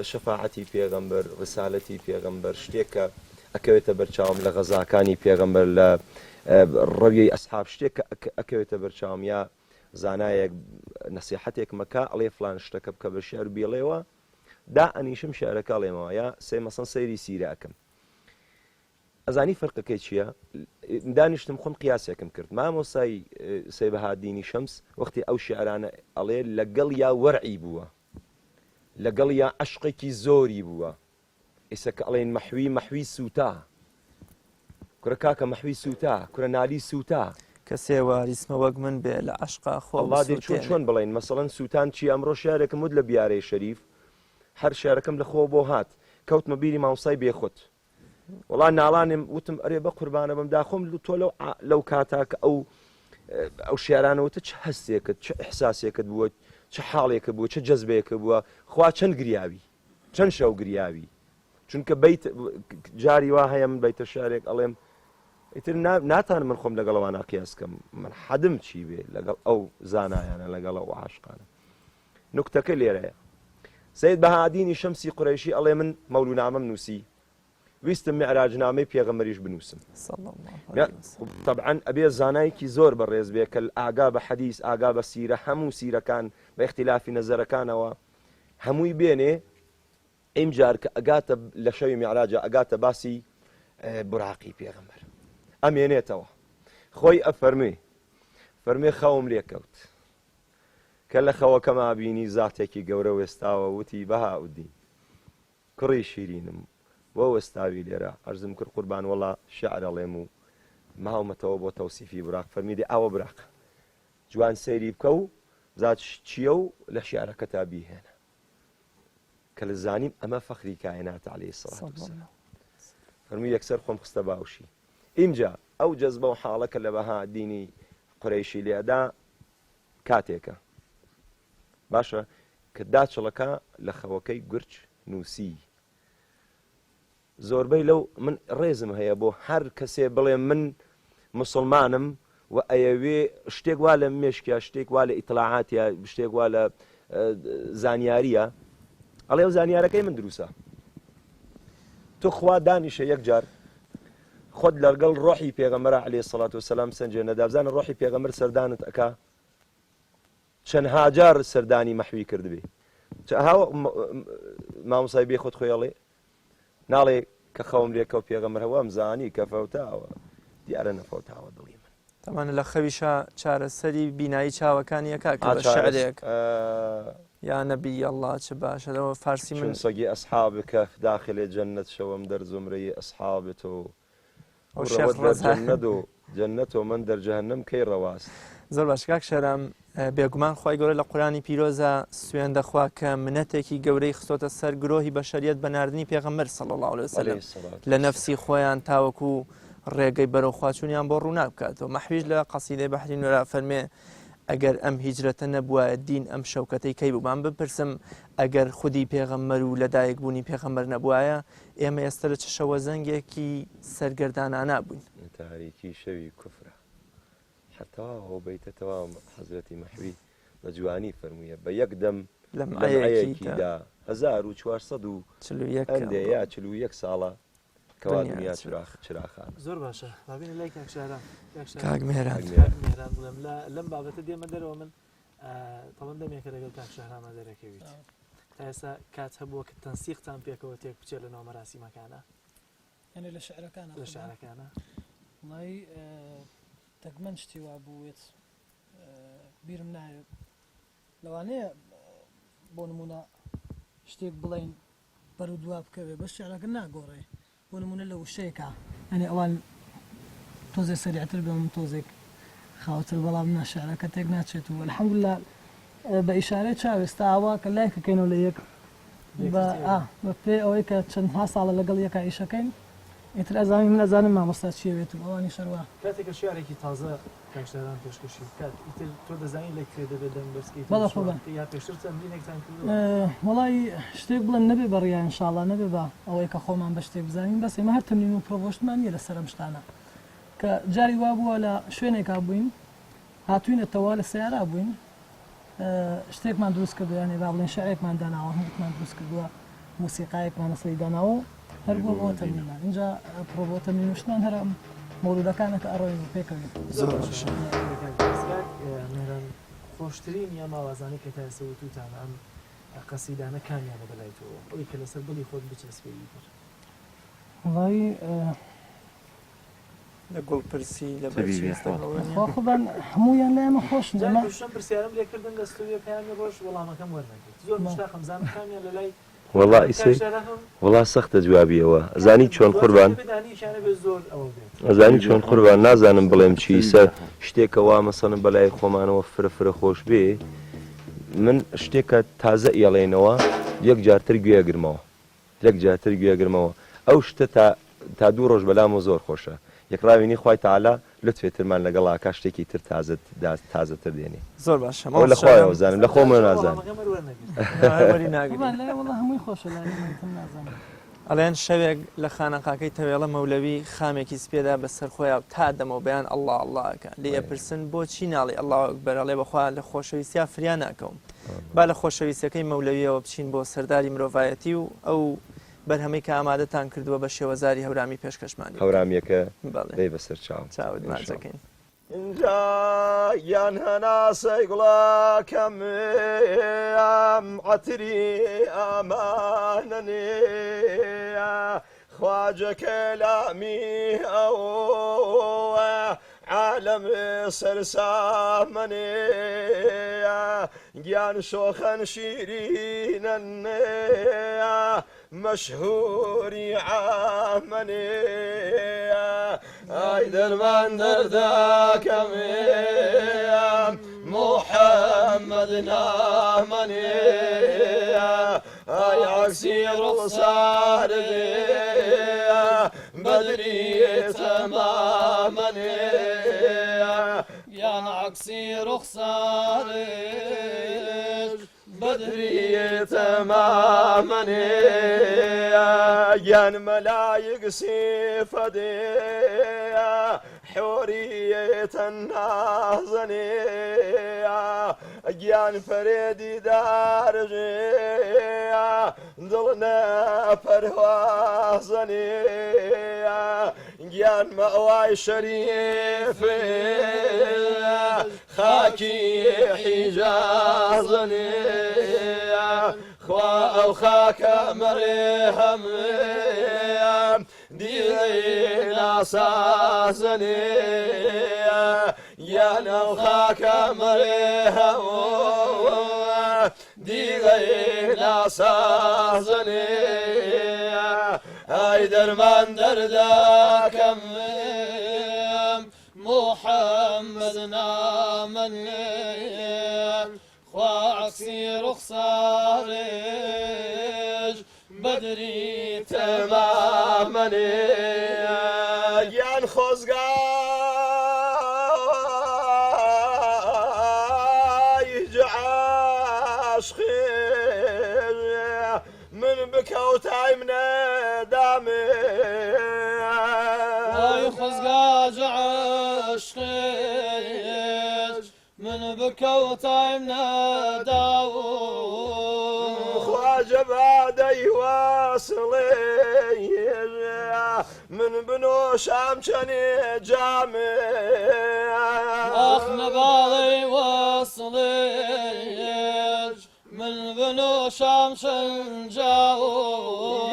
شەفاعەتی پێغەمبەر، ڕسالەتی پێغەمبەر، شتێکە ئەکەوێتە بەرچاوم لە غەزاکانی پێغەمبەر، لە ڕەویەی ئەسحاب شتێک ئەکەوێتە بەرچاوم، یا زانایەک نەسیحەتێک مەکا ئەڵێ فلان شتەکە بکە بە شێعر بێڵێەوە، دا ئەنیشم شێعرەکە ئەڵێمەوە، یا مەسەڵەن سەیری سیراکەم. ئەزانی فەرقەکەی چییە؟ دانیشتم خۆم قیاسێکم کرد. مامۆسای سەید بەهاءالدینی شەمس وەختی ئەو شێعرانە ئەڵێ لەگەڵ یا وەرعی بووە، لەگەڵ یا عەشقێکی زۆری بووە. ئێستا کە ئەڵێن مەحوی سووتا، کورە کاکە مەحوی سووتا، کورە نالی سووتا، کەسێ واریسمە وەک من بێ لە عەشقا خۆ چۆن بڵێن مەسەڵەن سووتان چی؟ ئەمڕۆ شارێکم ود لە بیارەی شەریف، هەر شارەکەم لە خۆ بۆ هات، کەوتمە بیری مامۆسای بێخۆت، وەڵا ناڵانم وتم ئەرێ بە قوربانە بم داخۆم تۆ لەو کاتاکە ئەو شێعرانەوەتە چه هەستێکت، چه ئیحساسێکت بووە، چه حاڵێکە بووە، چه جەزبەیەکە بووە، خوا چەند گریاوی، چەند شەو گریاوی. چونکە بیت جاری وا هەیە من بیتە شارێک ئەڵێم ئیتر ناتانم من خۆم لەگەڵەوانە قیاسکەم، من حەدم چی بێ لەگەڵ ئەو زانایانە، لەگەڵ ئەو عاشقانە. نوکتەکە لێرەیە. سەید بەهاءالدینی شەمسی قوڕەیشی ئەڵێ من مەولودنامەم نووسی، ویستم میعراجنامەی پێغەمبەریش بنووسم. طبعا ئەبێ زانایەکی زۆر بەڕێز بێ کە ئاگا بە حەدیث، ئاگا بە سیرە، هەموو سیرەکان بە اختلافی نەزەرەکانەوە هەمووی بێنێ. ئیمجار کە ئەگاتە لە شەوی میعراجە ئەگاتە باسی براقی پێغەمبەر ئەمێنێتەوە، خۆی فەرمێ خەوم لێکەوت کە لە خەوەکەما بینی زاتێکی گەورە وێستاوە، وتی بەهاءالدین کوڕی شیرینم بۆ وەستاوی لێرە عەرزم کرد قوربان وەڵا شێعر ئەڵێم و ماومەتەوە بۆ تەوسیفی براق. فەرمیدێ ئاوە براق جوان سەیری بکە و زات چییە و لە شێعرەکە تا بیهێنە، کە لە زانیم ئەمە فەخری کائینات عەلەیهی السەڵات وەسەلام. فەرمی یەکسەر خۆم خستە باوشی. ئینجا ئەو جەزبە و حاڵەکە لە بەهاءالدینی قوڕەیشی لێدا کاتێکە باشە کە داچڵەکە لە خەوەکەی گورج نووسی. زۆربەی لەو من ڕێزم هەیە بۆ هەر کەسێ بڵێ من مسلمانم و ئەیەوێ شتێک وا لە مێشکە، شتێک وا لە ئیطلاعاتە، شتێک وا لە زانیاریە، ئەڵێ ئەو زانیارەکەی من دروسە. تۆ خوا دانیشە یەک جار خۆت لەگەڵ ڕۆحی پێغەمبەر عەلەیهی سەڵات وسەلام سەنجێ نەدابزانە ڕۆحی پێغەمبەر سەردانت ئەکا چەندها جار سەردانی مەحوی کردبێ. هاوە مامۆسای بێ خۆت خۆی ئەڵێ ناڵێ کە خەوم لێکە و پێغەمبەر هەوام زانی کە فەوتاوە، دیارە نەفەوتاوە دڵی من. تەمانە لە خەویشە چارەسەری بینایی چاوەکانی یەکا کە بە شعرێک یا نەبی ئەڵڵا چ باشە لەوە فارسی من سەگی ئەسحابکە داخلێ جەنەت شەوەم دەرزمرەی ئەسحابت و جەنەت و من دەرجەهەنەم کەی ڕەواست. زۆر باش کاک شەرام، بێگومان خوای گەورە لە قورآنی پیرۆزە سوێن دەخوا کە منەتێکی گەورەی خستۆتە سەر گرۆهی بەشەریەت بە ناردنی پێغەمبەر صلی الله علیه وسلم لە نەفسی خۆیان تاوەکو ڕێگەی بەرەو خواچوونیان بۆ ڕوونا بکاتەوە. مەحویش لە قەسیدەی بەحری نوێرا فەرمێ ئەگەر ئەم هیجرەتە نەبووە دین ئەم شەوکەتەی کەی بوو. من بپرسم ئەگەر خودی پێغەمبەر و لەدایک بوونی پێغەمبەر نەبووایە ئێمە ئێستا لە چ شەوە زەنگێکی سەرگەردانانە بووین. تاریکی شەوی کوفرە حتا ئەو بەیتەتەوە حەزرەتی مەحوی بە جوانی فەرموویە بە یەک دەم لەم ئەیەکیدا 1441 ئەندێ یا 41 ساڵە کەوا دنیا چراخان. زۆر باشە بابینە لای کاکشاران کاک میهران بڵێم لەم بابەتە دێمە دەرەوە من تەڵەن دەمێکە لەگەڵ کاکشارامە دەرەکەویت تا ئێستا کات هەبووە کە تەنسیقتان پێکەوە تێک بچێت لەناو مەراسیمەکانە یعنی لە شعرەکانە وڵی تەکمەن شتی وا بووێت بیرم نایە لەوانەیە بۆ نمونە شتێک بڵین بەرەو دوا بکەوێ بەس شعرەکە ناگۆڕێ بۆ نمونە لە وشەیەکە ئەنێ ئەوان تۆزێک سەریعتر بێم تۆزێک خاوتر بەڵام ناشعرەکە تێک ناچێت و الحەمدولله بە ئیشارەی چاوێستا ئاوا کە لایکەکەینەوە لە یەک بە پێ ئەوەی کە چەندها ساڵە لەگەڵ یەکە ئیشەکەین ئیتر ئەزانی من ئەزانم مامۆستا چیەوێت و ئەوانی شەروە کاتێکە شیارێکی تازە کاکشاران پێشکەشی بکات ئیتر تۆ دەزانی لە کوێ دەبێت دەمبەرسکەیت یا پێشتر تەمرینێکتان کردووە وەڵی شتێک بڵێن نەبێ بەڕیا ئینشاڵڵا نەبێ بە ئەوەی کە خۆمان بە شتێک بزانین بەس ئێمە هەر تەمرین و پرۆڤۆشتمان نیە لە سەرم شتانە کە جاری وا بووە لە شوێنێکا بووین هاتوینەتەوە لە سیارا بووین شتێکمان دروست کردو یانێ با بڵێن شعرێکمان داناوە هەمووتمان دروست کردووە موسیقایەکمان لەسەری داناوە هەر بۆ بۆ تەمرینمان اینجا پرۆ تەمرینشتمان هەر مۆلودەکانەکە ئەڕۆین و پێکەوین مێران خۆشترین یا ماوازانەی کە تا ئێستا وتوتان ئەم قەسیدانە کامیانە بەلایتەوە ئەوەی کە لەسەر دڵی خۆت بچەسپێی تر وڵی لە گوڵپرسی لە خۆخبان هەموویان لە ئێمە خۆش پرسیارم لێکردن لە ستوریۆ پەیامی ڕۆژ وەڵامەکەم وەرنەگرت زۆر مشتاقم زانم کامیان لە لای وڵا ئیسەی وڵا سەختە جوابیەوە ئەزانی چۆن قوربان ئەزانی چۆن قوربان نازانم بڵێم چیسە شتێکەوە مەسەڵەن بەلای خۆمانەوە فرە خۆش بێ من شتێکە تازە ئێڵێنەوە یەک جارتر گوێگرمەوە ئەو شتە تا دوو ڕۆژ بەلامەوە زۆر خۆشە یەکڕاوینی خوای تەعالا لوتفێترمان لەگەڵا کا شتێکی تر تازەتر دێنێ زۆر باشە لە خۆیەوە زانم لە خۆمە نازانم هەمووی خۆشە نازانم ئەڵێن شەوێک لە خانەقاکەی تەوێڵە مەولەوی خامێکی سپێدا بەسەر خۆیان تا دەمەوە بەیان ئەڵڵاکە لێ ئەپرسن بۆچی ناڵی ئەڵڵا بەرەڵێ بەخوا لە خۆشەویستیا فریان ناکەوم با لە خۆشەویستەکەی مەولەویەوە بچین بۆ سەرداری مرۆڤایەتی و ئەو بەرهەمەی کە ئامادەتان کردووە بە شێوەزاری هەورامی پێشکەشمانی هەورامیەکە بڵێ بەسەر چاوت ماچەکەین اینجا یان هەناسەی گوڵاکەم عەتری ئامانەنێ خواجە کەلامی ئەوە عالم سەرسامەنێ گیان شۆخەن شیرینەن مەشهوری عامەنێ ئای دەرمان دەرداکەم محەممەد نامەنێ ئای عەکسی ڕوخسار بەدری تەمامەنێ یان عەکسی ڕوخسارش بدری تمامني يان ملايق سيفدي حورية النازني يان فريدي دارجي ضلنا فروازني يان مأواي شريف خاكي حجازني خوا أو خاك مريهم دينا سازني يا نو خاك مريهم دينا سازني هاي درمان درداكم محمد نامن خواعكسي رخصارج بدري تمامني يان خۆزگای عاشقی من بکەوتای منە دامێ ئای خۆزگاج عاشقی من بکەوتای منە داوە خواجە بادەی واسڵێ من بنۆشام چەنێ جامێ ئاخ نەباڵەی وەسڵێ من بنۆشام شەنجاوە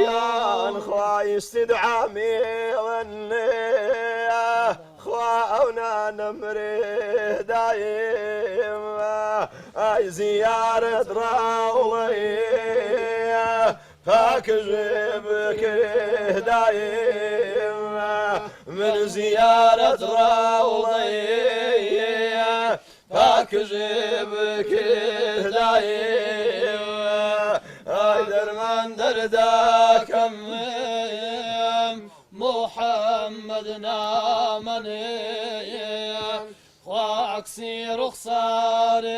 یان خوای استدعامێڵەنێ خوا ئەو نانەمرێ دایم ئای زیارەت ڕاوڵێ پاکژێ بکرێ دایم من زیارەت ڕاوڵێ پاکژێ بکرێ دایم ئای دەرمان دەرداکەم محەممەد نامەنێ خوا عەکسی ڕوخسارێش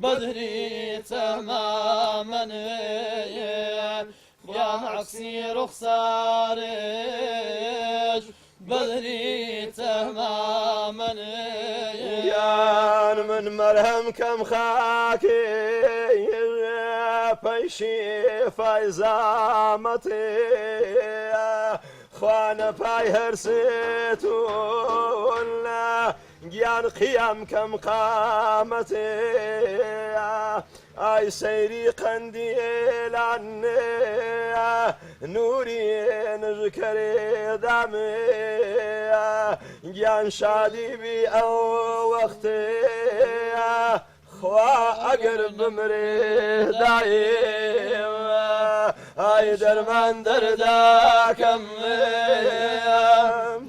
بەدری تەمامەنێ خوا عەکسی ڕوخسارێش بەدری تەمامەنێ یان من مەرهەم کەم خاکێ پەیشی فایزامەتێ خوانە پای هەرسێتون گیان قیام کەم قامەتێ ئای سەیری قەندیلانێ نوری نژکەرێ دامێ گیان شادی بی ئەو وەختێ خوا ئەگەر بمرێ دایم ئای دەرمان دەرداکەم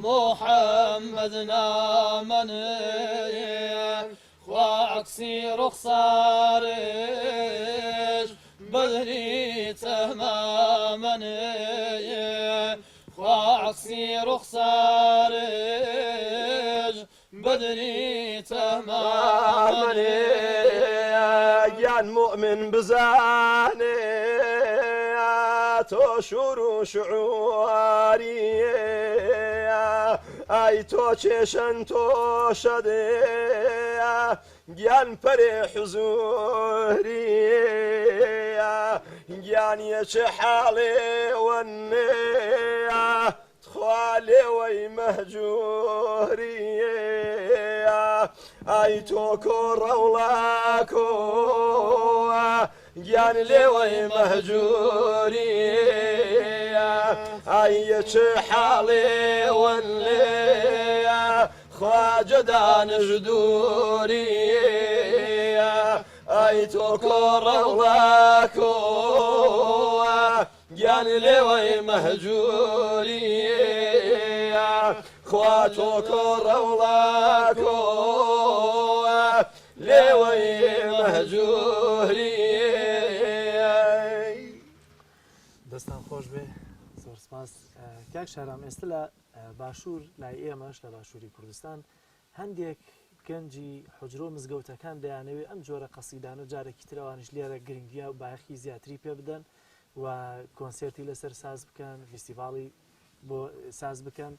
محەممەد نامەنێ خوا عەکسی ڕوخسارێش بەدری تەمامەنێ خوا عەکسی ڕوخسارێش بەدری تەمامەنێ گیان مؤمن بزانێ تۆ شور و شعواری ئای تۆ چێشەن تۆ شەدێ گیان پەرێ حزوری گیان یەچێ حاڵێ وەنێ خوا لێوەی مەهجووری ئای تۆ کۆڕەوڵاکۆ گیان لێوەی مەهجووری ئای یەچێ حاڵێ وەنێ خواجە دانش دووری ئای تۆ کۆڕەوڵاکۆ گیان لێوەی مەهجووری خوا تۆ کۆڕەوڵاکۆ لێوەی مەهجووری دەستان خۆش بێ زۆر سپاس کاک شارام ئێستا لە باشوور لای ئێمەش لە باشووری کوردستان هەندێک گەنجی حجرۆ مزگەوتەکان دەیانەوێت ئەم جۆرە قەسیدانە جارێکی ترەوانش لێرە گرنگیە و بایەخی زیاتری پێ بدەن و کۆنسێرتی لەسەر ساز بکەن فیستیڤاڵی بۆ ساز بکەن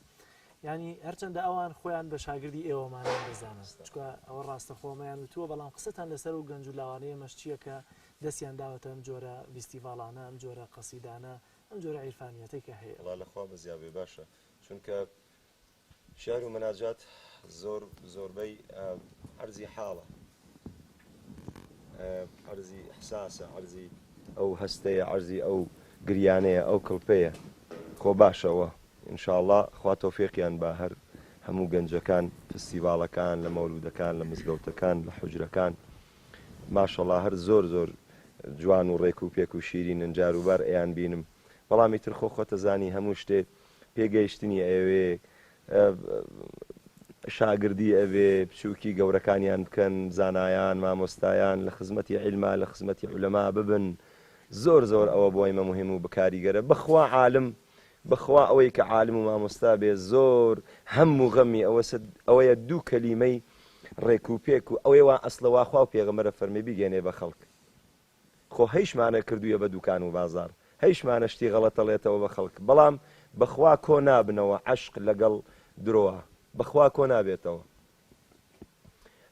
ینی هەرچەندە ئەوان خۆیان بە شاگردی ئێوەمانیان دەزانن چکە ئەوە ڕاستە خۆمەیان وتووە بەڵام قسەتان لەسەر و گەنج و لاوانەیە مەشچیە کە دەستیان داوەتە ئەم جۆرە فیستیڤاڵانە ئەم جۆرە قەسیدانە ئەم جۆرە عیرفانیەتەی کە هەیە لەخوا بەزیابێ باشە چونکە شعر و مەناجات زۆربەی عەرزی حاڵە عەرزی حساسە عەرزی ئەو هەستەیە عەرزی ئەو گریانەیە ئەو کڵپەیە خۆ باشەوە ئینشاءڵڵا خوا تۆفیقیان بە هەر هەموو گەنجەکان فستیڤاڵەکان لە مەولودەکان لە مزگەوتەکان لە حوجرەکان ماشەڵڵا هەر زۆر جوان و ڕێک و پێک و شیرینن جاروبار ئەیان بینم بەڵامی تر خۆتە زانی هەموو شتێک پێگەیشتنی ئەوێ شاگردی ئەوێ بچووکی گەورەکانیان بکەن زانایان مامۆستایان لە خزمەتی عیلما لە خزمەتی عولەما ببن زۆر ئەوە بۆ ئێمە مهم و بەکاریگەرە بەخوا عالم بەخوا ئەوەی کە عالم و مامۆستا بێ زۆر هەم و غەمی ئەوەیە دوو کەلیمەی ڕێک و پێک و ئەوەی وا ئەسڵەوا خوا و پێغەمبەرە فەرمی بیگەێنێ بە خەڵک خۆ هەیشمانە کردوویە بە دوکان و بازار هەیشمانە شتی غەڵەتەڵێتەوە بە خەڵک بەڵام بەخوا کۆ نابنەوە عەشق لەگەڵ درۆوە بەخوا کۆ نابێتەوە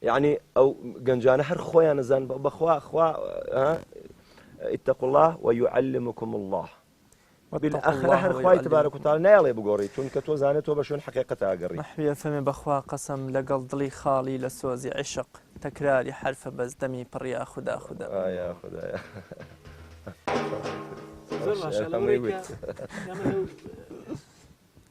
یعنی ئەو گەنجانە هەر خۆیان نەزان بەخوا خوا اتقوا الله ويعلمكم الله بالآخرة هر خواهي تبارك وتعالى نايلي بقوري چونکە تۆ زانێت تۆ بە شوێن حقیقەتە ئاگەڕی محویە فەرمێ بەخوا قەسەم لەگەڵ دڵی خاڵی لە سۆزی عیشق تەکراری حرفە بەزدەمی پڕیا خوددا خوددا ئایا خدایە زۆر باشە لەوەی کە ئێمە لەو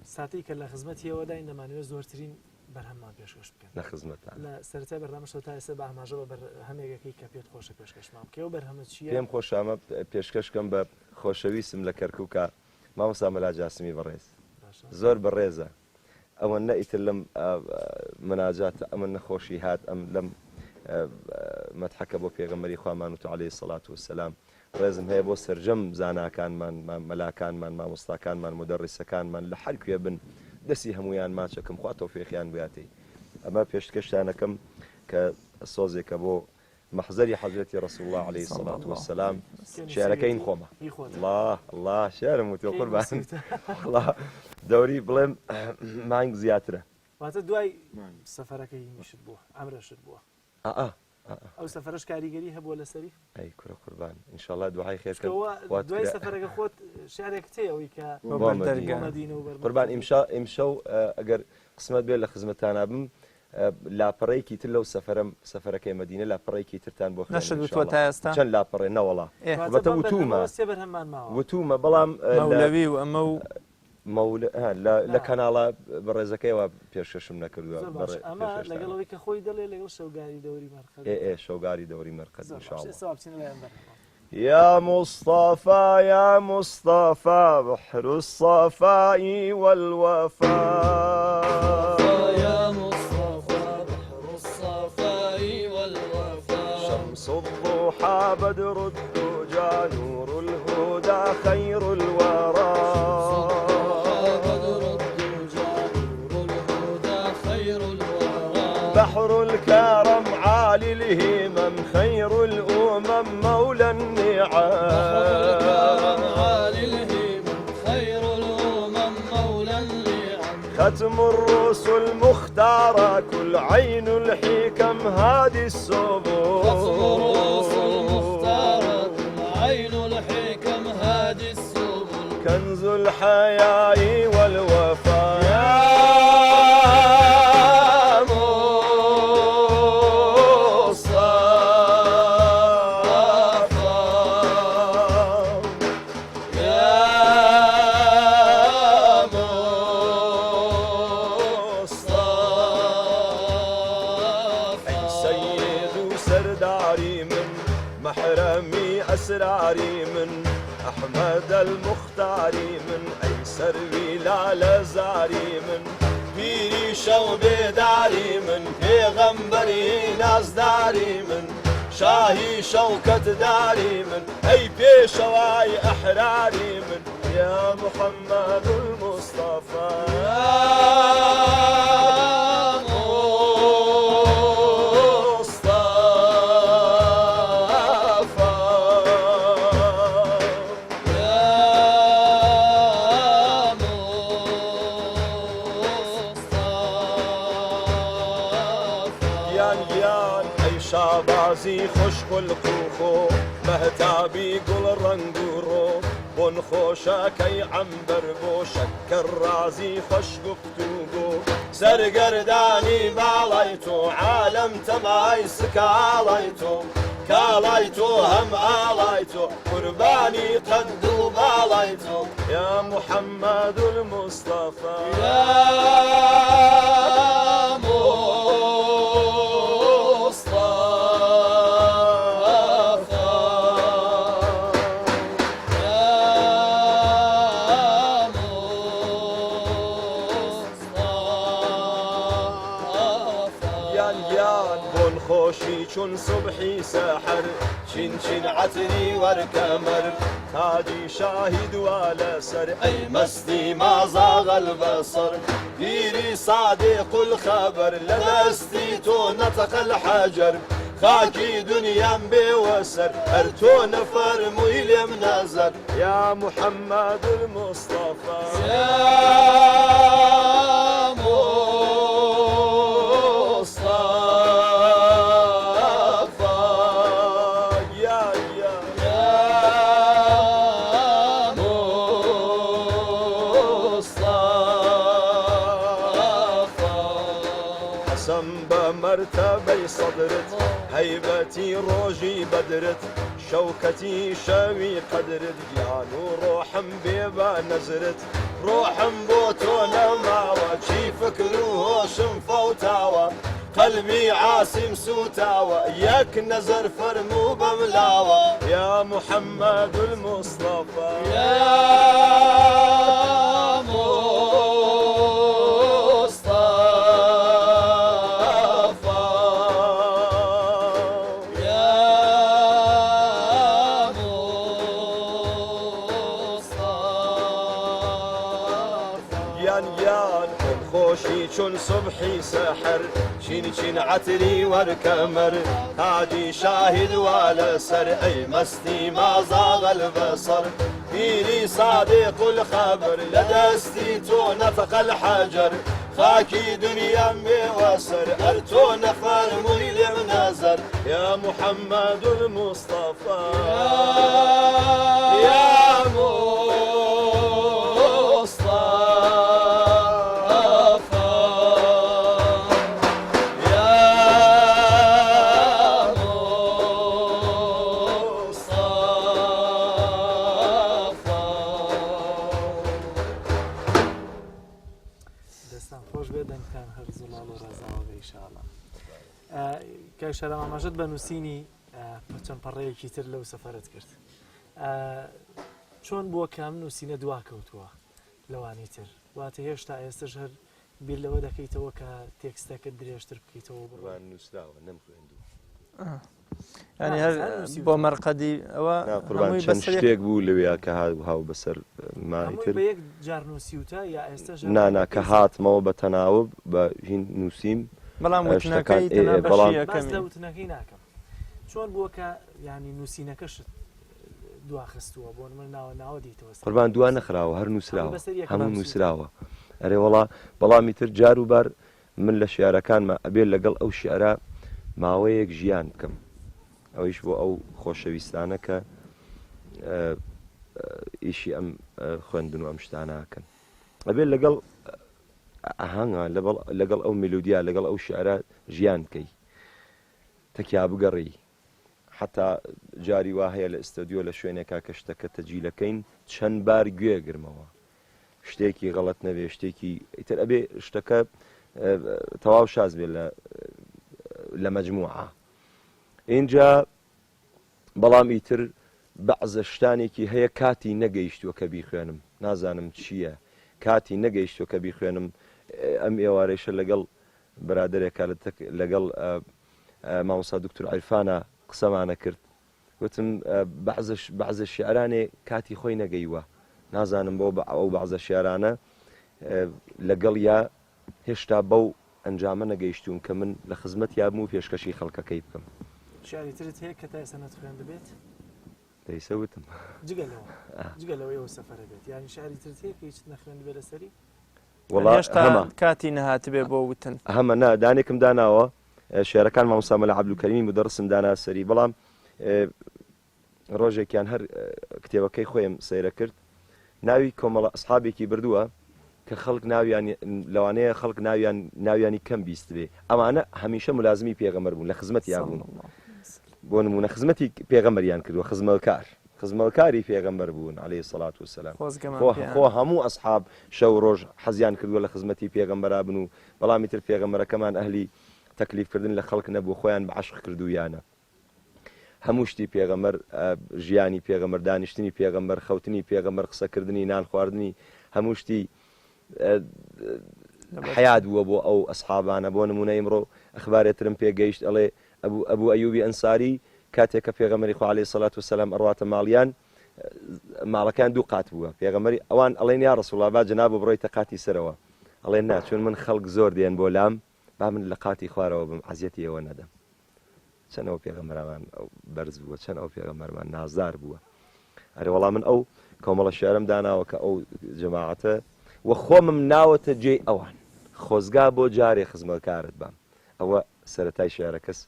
ساتەی کە لە خزمەتیەوە داین دەمانوێت زۆرترین بەرهەممان پێشکەش بکەن لە خزمەتان لە سەرەتای بەرنامەشەوە تا ئێستا بە ئاماژەوە هەمێکەکەی کە پێت خۆشە پێشکەشمان بکەوە بەرهەمە چییە؟ پێم خۆشامە پێشکەشکەم بە خۆشەویستم لە کەرکووکە مامۆستا مەلا جاسمی بەڕێز زۆر بەڕێزە ئەوە نەئیتر لەم مناجاتە ئەمە نەخۆشی هات ئەم لەم مەدحەکە بۆ پێغەمبەری خوامان و عەلەیهی سەڵات وسەلام ڕێزم هەیە بۆ سەرجەم زاناکانمان مەلاکانمان مامۆستاکانمان مدەڕیسەکانمان لە هەر کوێ بن دەستی هەمویان ماچەکەم خوا تەوفیقیان بێتی ئەمە پێشکەشتانەکەم کە سۆزێکە بۆ محزەری حەزرەتی ڕەسوڵ الله عەلەیهی سەڵات وسەلام شێعرەکەین خۆمە الله شێعرم وتی قوربان الله دەوری بڵێم مانگ زیاترە واتە دوای سەفەرەکەی میشت بووە ئەمرەشت بووە ئەو سەفەرش کاریگەری هەبووە لەسەری ئەی کورە قوربان ئینشاءالله دوعای خێرکە دوای سەفەرەکە خۆت شعرێک تێەوەی کە قوربان ئیمشەو ئەگەر قسمت بێت لە خزمەتانە بم لاپەڕێکی تر لەو سەفەرەکەی مەدینە لاپەڕێکی ترتان بۆ نەشدوتوە تا ئێستا چەند لاپەڕێ نەوەڵا بەتە وتومە بەڵام مەولەوی و ئەمە و لە کەناڵە بەڕێزەکەیەوە پێشکەشم نەکردووە لەگەڵەوەی کە خۆی دەڵێ لەگەڵ شەوگاری دەوری مەرخەد شەوگاری دەوری مەرخەد انشاءالله يا مصطفى يا مصطفى بحر الصفاء والوفاء يا مصطفى بحر الصفاء والوفاء شمس الضحى بدر الدجى نور الهدى خير الورى بحر الكرم عالي الهمم خير الأمم مولى النعم ختم الرسل مختار كل عين الحكم هادي السبل كنز الحياء والوفاء أسراري من أحمد المختاري من أيسر بلال زاري من بيري شو بداري من پیغمبري نازداري من شاهي شوكة داري من أي بيشواي أحراري من يا محمد المصطفى شابازي خوش خلقوخو مهتابي قل رنقورو بون خوشاكي عنبر بو شكر رازي خوش قفتوقو سرقرداني بالايتو عالم تماي سكالايتو كالايتو هم آلايتو قرباني قدو بالايتو يا محمد المصطفى يا خوشی خۆشی چون سبحی سەحەر چین چین عەتری وەرکەمەر تاجی شاهی دوا لەسەر ئەی مەستی مازاغەل بەسەر پیری صادق الخەبەر لە دەستی تۆ نەتەقە الحەجەر خاکی دنیام بێوەسەر هەر تۆ نەفەرمووی لێم نەزەر یا محەممەد المستەفا مرتبەی سەدرت هەیبەتی ڕۆژی بەدرت شەوکەتی شەوی قەدرت گیان و ڕۆحم بێ بە نەزرت ڕۆحم بۆ تۆ نەماوە چی فکر و هۆشم فەوتاوە قەلبی عاسیم سوتاوە یەک نەزەر فەرموو بەملاوە یا محەممەد المستەفا چون صبحی سەحەر چین چین عەتری وەرکەمەر تاجی شاهد وا لەسەر ئەی مەستی مازاغەل بەسەر پیری صادق الخەبەر لە دەستی تۆ نەتەقە الحەجەر خاکی دنیام بێوەسەر هەر تۆ نەفەرمووی لێم نەزەر یا محەممەد المستەفا یا کەشەرە ئاماژەت بە نووسینی چەند پەڕەیەکی تر لەو سەفەرت کرد چۆن بووە کام نووسینە دواکەوتووە لەوانی تر واتە هێشتا ئێستش هەر بیر لەوە دەکەیتەوە کە تێکستەکە درێژتر بکەیتەوە بڕوان نووسراوە نەمخوێندوو ینی هەر بۆ مەرقەدی ئەوە قوربان چەند شتێک بوو لەوەیە کە هاو بەسەر مانیتر بە یەک جار نووسیوتە یا ئێستش نانا کە هاتمەوە بە تەناوب بە هین نووسیم بەڵام وتنەکەی وتنەکەی ناکەم چۆن بووە کە ینی نووسینەکەشت دواخستووە بۆ من ناوە دیتەوە قوربان دوا نەخراوە هەر نووسراوە هەموو نووسراوە ئەرێ وەڵا بەڵامی تر جار و بار من لە شیعرەکانمە ئەبێت لەگەڵ ئەو شیعرە ماوەیەک ژیان بکەم ئەویش بۆ ئەو خۆشەویستانە کە ئیشی ئەم خوێندن و ئەم شتانەکەن ئەبێت لەگەڵ ئاهەنگە لەگەڵ ئەو مێلودیا لەگەڵ ئەو شیعرە ژیان بکەی تەکیا بگەڕی حتا جاری وا هەیە لە ئستۆدیۆ لە شوێنێکا کە شتەکە تەجیلەکەین چەند بار گوێ گرمەوە شتێکی غەڵەت نەبێ شتێکی ئیتر ئەبێ شتەکە تەواو شاز بێت لە مەجموعە اینجا بەڵام ئیتر بەعزە شتانێکی هەیە کاتی نەگەیشتووە کە بیخوێنم نازانم چییە کاتی نەگەیشتووە کە بیخوێنم ئەم ئێوارەیشە لەگەڵ برادێکە لەگەڵ مامۆستا دکتۆر عیرفانە قسەمانە کرد وتم بەعزە شیعرانێ کاتی خۆی نەگەیوە نازانم بۆ ئەو بەعزە شیعرانە لەگەڵ یا هێشتا بەو ئەنجامە نەگەیشتوون کە من لە خزمەت یابم و پێشکەشی خەڵکەکەی بکەم شاری ترت هەیە کە تا ئێستا نەتخوێن دەبێت دەیسەوتم جگەلەوە ئێوە سەفەرە بێت یانی شاری ترت هەیە کە هیچ نەخوێن دەبێت لەسەری هێشتا کاتی نەهات بێ بۆ وتن هەمە نا دانێکم داناوە شێعرەکان مامۆستا مەلا عەبدولکەریمی مدەڕسم دانا سەری بەڵام ڕۆژێکیان هەر کتێبەکەی خۆیم سەیرە کرد ناوی کۆمەڵە ئەسحابێکی بردووە کە خەڵک لەوانەیە خەڵک ناویانی کەم بیست بێ ئەمانە هەمیشە ملازمی پێغەمبەر بوون لە خزمەتی یابوون بۆ نمونە خزمەتی پێغەمبەریان کردووە خزمەتکاری پێغەمبەر بوون عەلەیهی سەڵات وسەلام خۆ هەموو ئەسحاب شەو ڕۆژ حەزیان کردووە لە خزمەتی پێغەمبەرا بن و بەڵامی تر پێغەمبەرەکەمان ئەهلی تەکلیفکردن لە خەڵک نەبوو خۆیان بە عەشق کردوویانە هەموو شتی پێغەمبەر ژیانی پێغەمبەر دانیشتنی پێغەمبەر خەوتنی پێغەمبەر قسەکردنی نان خواردنی هەموو شتی حیات بووە بۆ ئەو ئەسحابانە بۆ نمونە ئیمڕۆ ئەخبارێترم پێگەیشت ئەڵێ ئەبوو ئەیوبی ئەنساری کاتێک کە پێغەمبەری خوا عەلەیهی سەڵات وسەلام ئەڕواتە ماڵیان ماڵەکان دوو قات بووە پێغەمبەری ئەوان ئەڵێن یا ڕەسوڵ الله با جەناب بڕۆیتە قاتی سەرەوە ئەڵێن نا چون من خەڵک زۆر دێن بۆ لام با من لە قاتی خوارەوە بم عەزیەتی ئەوە نەدەم چەند ئەو پێغەمبەرمان بەرز بووە چەند ئەو پێغەمبەرمان نازدار بووە ئەرێ وەڵام من ئەو کۆمەڵە شێعرم داناوە کە ئەو جەماعەتە وە خۆمم ناوەتە جێی ئەوان خۆزگا بۆ جارێ خزمەتکارت بام ئەوە سەرەتای شێعرەکەس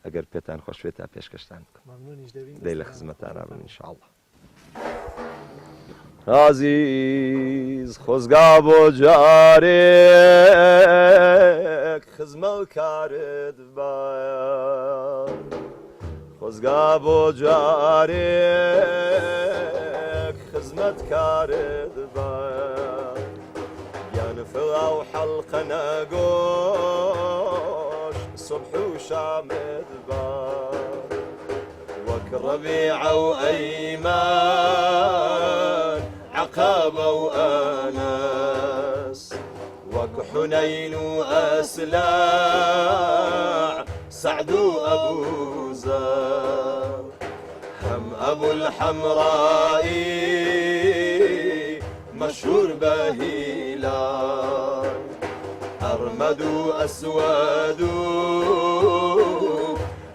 ئەگەر پێتان خۆشوێت تا پێشکەشتان بکەم دەی لە خزمەتان نابن ئینشاءالله عزیز خۆزگا بۆ جارێک خزمەتکارت بام خۆزگا بۆ جارێک خزمەتکارت بام یانفڵا و حەڵقە نەگۆش صبح و شامت بام وەک ڕەبیعە و ئەیمان عەقەبە و ئەنەس وەک حونەین و ئەسلاع سعد و ئەبوو زەر هەم ئەبوو الحەمڕایی مەشهور بە هیلال ئەرمەد و ئەسوەد و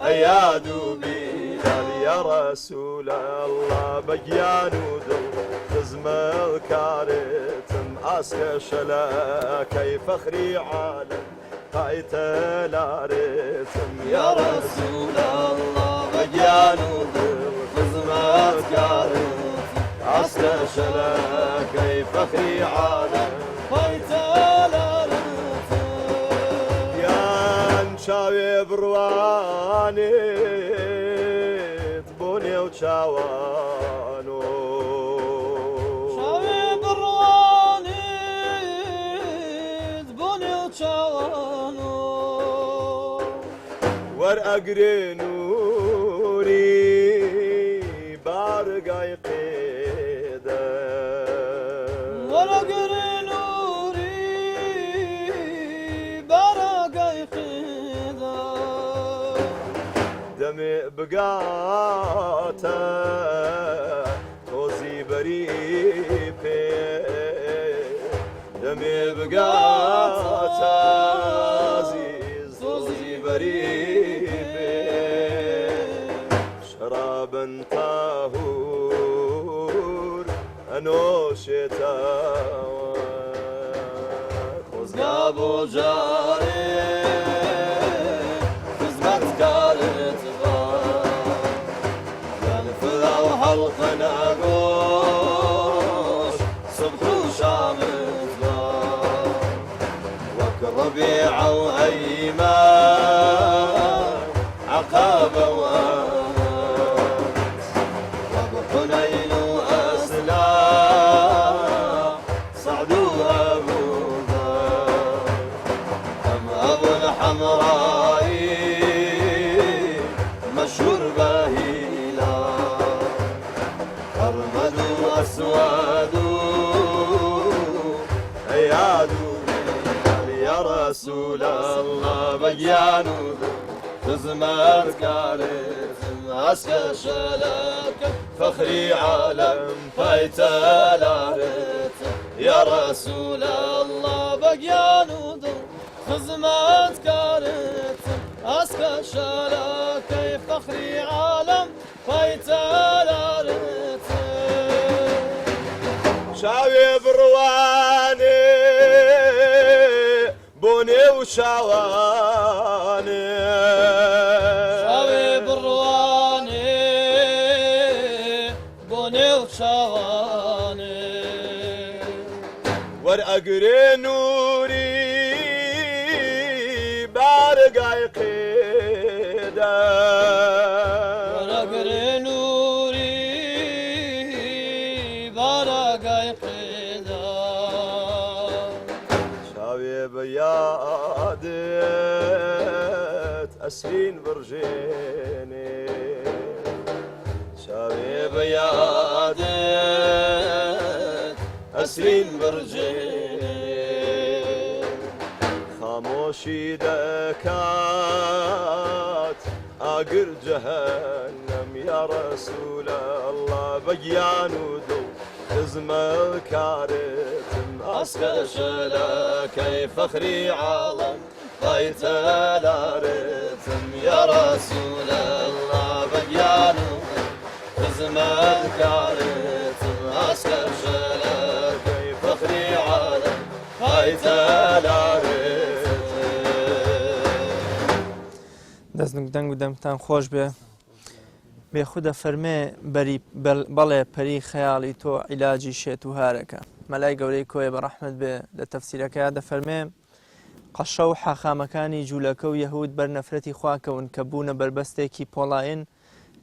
ئەیاد و بیلال یا ڕەسوول الله بەگیان و دڵ خزمەتکارتم ئاسکە شەلەکەی فەخری عالەم پایتە لارێتم یا ڕەسوول الله بەگیان و دڵ خزمەتکارتم ئاسکە شەلەکەی فەخری عالەم پایتە لارێتم یان چاوێ بڕوانێت بۆ نێو چاوانۆ وەرئەگرێ نووری بارگای قێدە وەرئەگرێ نووری بارگای قێدە دەمێ بگاتە تۆزی بەری پێ دەمێ بگاتە تۆزی بەری شرابا طهور ئەنۆشێتەوە خۆزگا بۆ جارێک خزمەتکارت بام یانفڵا و حەڵقە نەگۆش صبح و شامت بام وەک ڕەبیعە و ئەیمان عەقەبە و حنين وأسلاع صعد وأبو ذر أم أبو الحمرائي مشهور بهيلال أرمد وأسود أياد يا رسول الله بيان خزمتكارتم ئاسکە شەلەکە فەخری عالەم پایتە لارێتم يا رسول الله بەگیان و دڵ خزمەتکارتم ئاسکە شەلەکەی فەخری عالەم پایتە لارێتم چاوێ بڕوانێ بۆ نێو چاوانێ چاوێ بڕوانێ بۆ نێو چاوانێ وەرئەگرێ نووری بارگای قێدە وەرئەگرێ نووری بارگای قێدە چاوێ بە یادت ئەسرین بڕژێنێ چاوێ بە یادت ئەسرین بڕژێنێ خامۆشی دەکات قر جهنم يا رسول الله بقيان ودو حزم الكارتم أسكر شلا كيف فخري عالم قيت الارتم يا رسول الله بقيان حزم الكارتم أسكر شلا كيف فخري عالم قيت الارتم دەستنگ دەنگ و دەمتان خۆش بێ بێخودە فەرمێ بەڵێ پەری خەیاڵی تۆ عیلاجی شێت و هارەکە مەلای گەورەی کۆیە بە ڕەحمەت بێ لە تەفسیرەکەیان دەفەرمێ قەشە و حاخامەکانی جوولەکە و یەهود بەر نەفرەتی خواکەون کە بوونە بربەستێکی پۆڵاین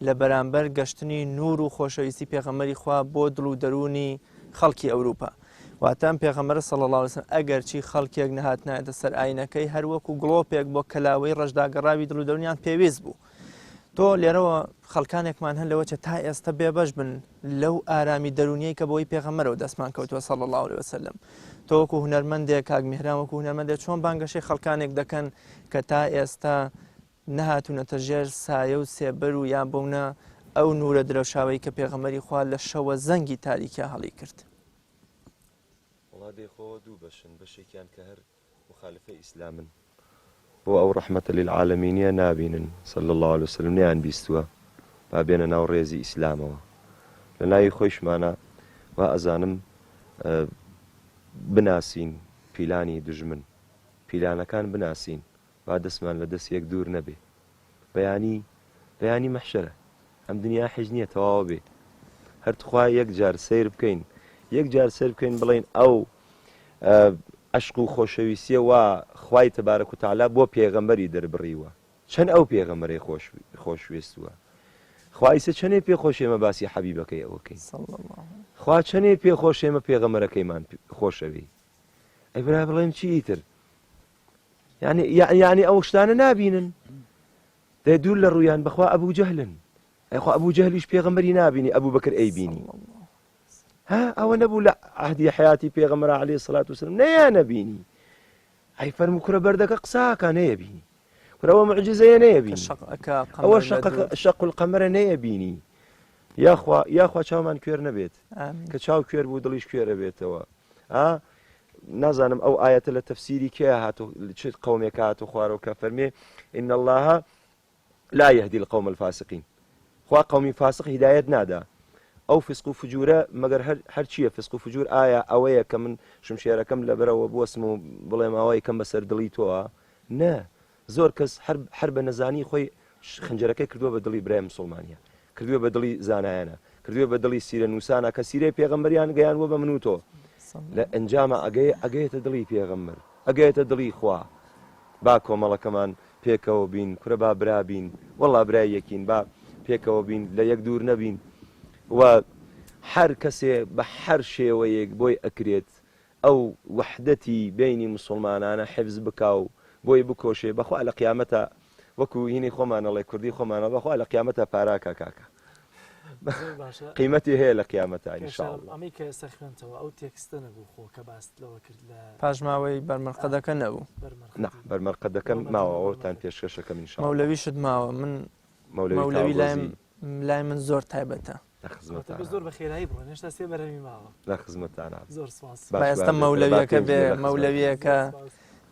لە بەرامبەر گەشتنی نور و خۆشەویستی پێغەمبەری خوا بۆ دڵ و دەرونی خەڵکی ئەوروپا واتان پێغەمبەر صلی الله علیه و سلم ئەگەر چی خەڵکێک نەهات نایەتە سەر ئاینەکەی هەر وەکو گڵۆپێک بۆ کەلاوەی ڕەشداگەڕاوی دڵ و دەرونیان پێویست بوو تۆ لێرەوە خەڵکانێکمان هەن لەوە تا ئێستا بێبەش بن لەو ئارامی دەرونیەی کە بۆی پێغەمبەرەوە دەستمان کەوتووە صلی الله علیه و سلم تۆ وەکو هونەرمەندێک کاک میهران وەکو هونەرمەندێک چۆن بانگەشەی خەڵکانێک دەکەن کە تا ئێستا نەهاتوونەتە ژێر سایە و سێبەر و یان بوونە ئەو نورە درەوشاوەی کە پێغەمبەری خوا لە شەوە زەنگی تاریکیا هەڵی کرد وڵا دێخۆ دوو بەشن بەشێکیان کە هەر مخالفە ئیسلامن بۆ ئەو ڕەحمەتە للعالەمینیە نابینن صلی الله عليه وسلم نیان بیستووە با بێنە ناو ڕێزی ئیسلامەوە لە لای خۆیشمانە وا ئەزانم بناسین پیلانی دژمن پیلانەکان بناسین با دەستمان لە دەست یەک دوور نەبێ بەیانی مەحشەرە ئەم دنیا حیج نییە تەواوە بێ هەرتخوا یەک جار سیر بکەین یەک جار سیر بکەین بڵین ئەو عشق و خۆشەویستیە وا خوای تەبارەک و تەعالا بۆ پێغەمبەری دەربڕیوە چەند ئەو پێغەمبەرەی خۆشویستووە خوایسە چەندێ پێخۆش ئێمە باسی حەبیبەکەی ئەوەکەین خوا چەندێ پێخۆش ئێمە پێغەمبەرەکەیمان خۆشەوی ئەی برا بڵێم چی ئیتر یعنی ئەو شتانە نابینن دەی دوور لە ڕوویان بەخوا ئەبوو جەهلن ئەیخوا ئەبوو جەهلیش پێغەمبەری نابینی ئەبوو بەکر ئەیبینی ها ئەوە نەبوو لە عهدی حیاتی پێغەمبەر عەلەیهی سەڵات وسەلام نەیان نەبینی ئەی فەرموو کورە بەردەکە قساکە نەیەبینی کورەوە معجزەیە نەیەبینی ئەوە شەق القەمەرە نەیەبینی یاخوا چاومان کوێر نەبێت کە چاو کوێر بوو دڵیش کوێرە بێتەوە نازانم ئەو ئاەتە لە تەفسیری کێ هاتوو چ قەومێک هاتوو خوارەوە کە فەرمێ ئین الله لا يهدي القوم الفاسقين خوا قومی فاسق هدایەت نادا ئەو فسق و فجورە مەگەر هەر چییە فسق و فجور ئایا ئەوەیە کە من شمشێرەکەم لەبەرەوە بوەسم و بڵێم ئەوەی کەم بەسەر دڵی تۆوە نە زۆر کەس هەر بە نەزانی خۆی خنجەرەکەی کردووە بە دڵی برای مسلمانیە کردووە بە دڵی زانایانە کردووە بە دڵی سیرە نووسانە کە سیرەی پێغەمبەریان گەیانوە بە من و تۆ لە ئەنجامە ئەگەیەتە دڵی پێغەمبەر ئەگەیەتە دڵی خوا با کۆمەڵەکەمان پێکەوە بین کورە با برا بین وەڵا برای یەکین با پێکەوە بین لە یەک دوور نەبین و هەر کەسێ بە هەر شێوەیەک بۆی ئەکرێت ئەو وحدەتی بینی مسلمانانە حفز بکا و بۆی بکۆشێ بەخوا لە قیامەتە وەکو هینی خۆمانەڵێ کوردی خۆمانە بەخوا لە قیامەتە پاراکە کاکە قیمەتی هەیە لە قیامەتە ئینشاءالله ئەمەی کە ئێستا خوێنتەوە ئەو تێکستە نەبوو خۆ کە باست لەوە کرد لە پاژماوەی بەرمەرقەدەکە نەبوو بەرمەرقەدەکەم ماوە ئەوتان پێشکەشەکەم ئینشاءالله مەولەویشت ماوە من مەولەوی لای من زۆر تایبەتە زۆر بە خێرایی بڕۆن هێشتا سێ بەرەمی ماوە لە خزمەتانە زۆر سپاس ئێستا مەولەویەکە بێ مەولەویەکە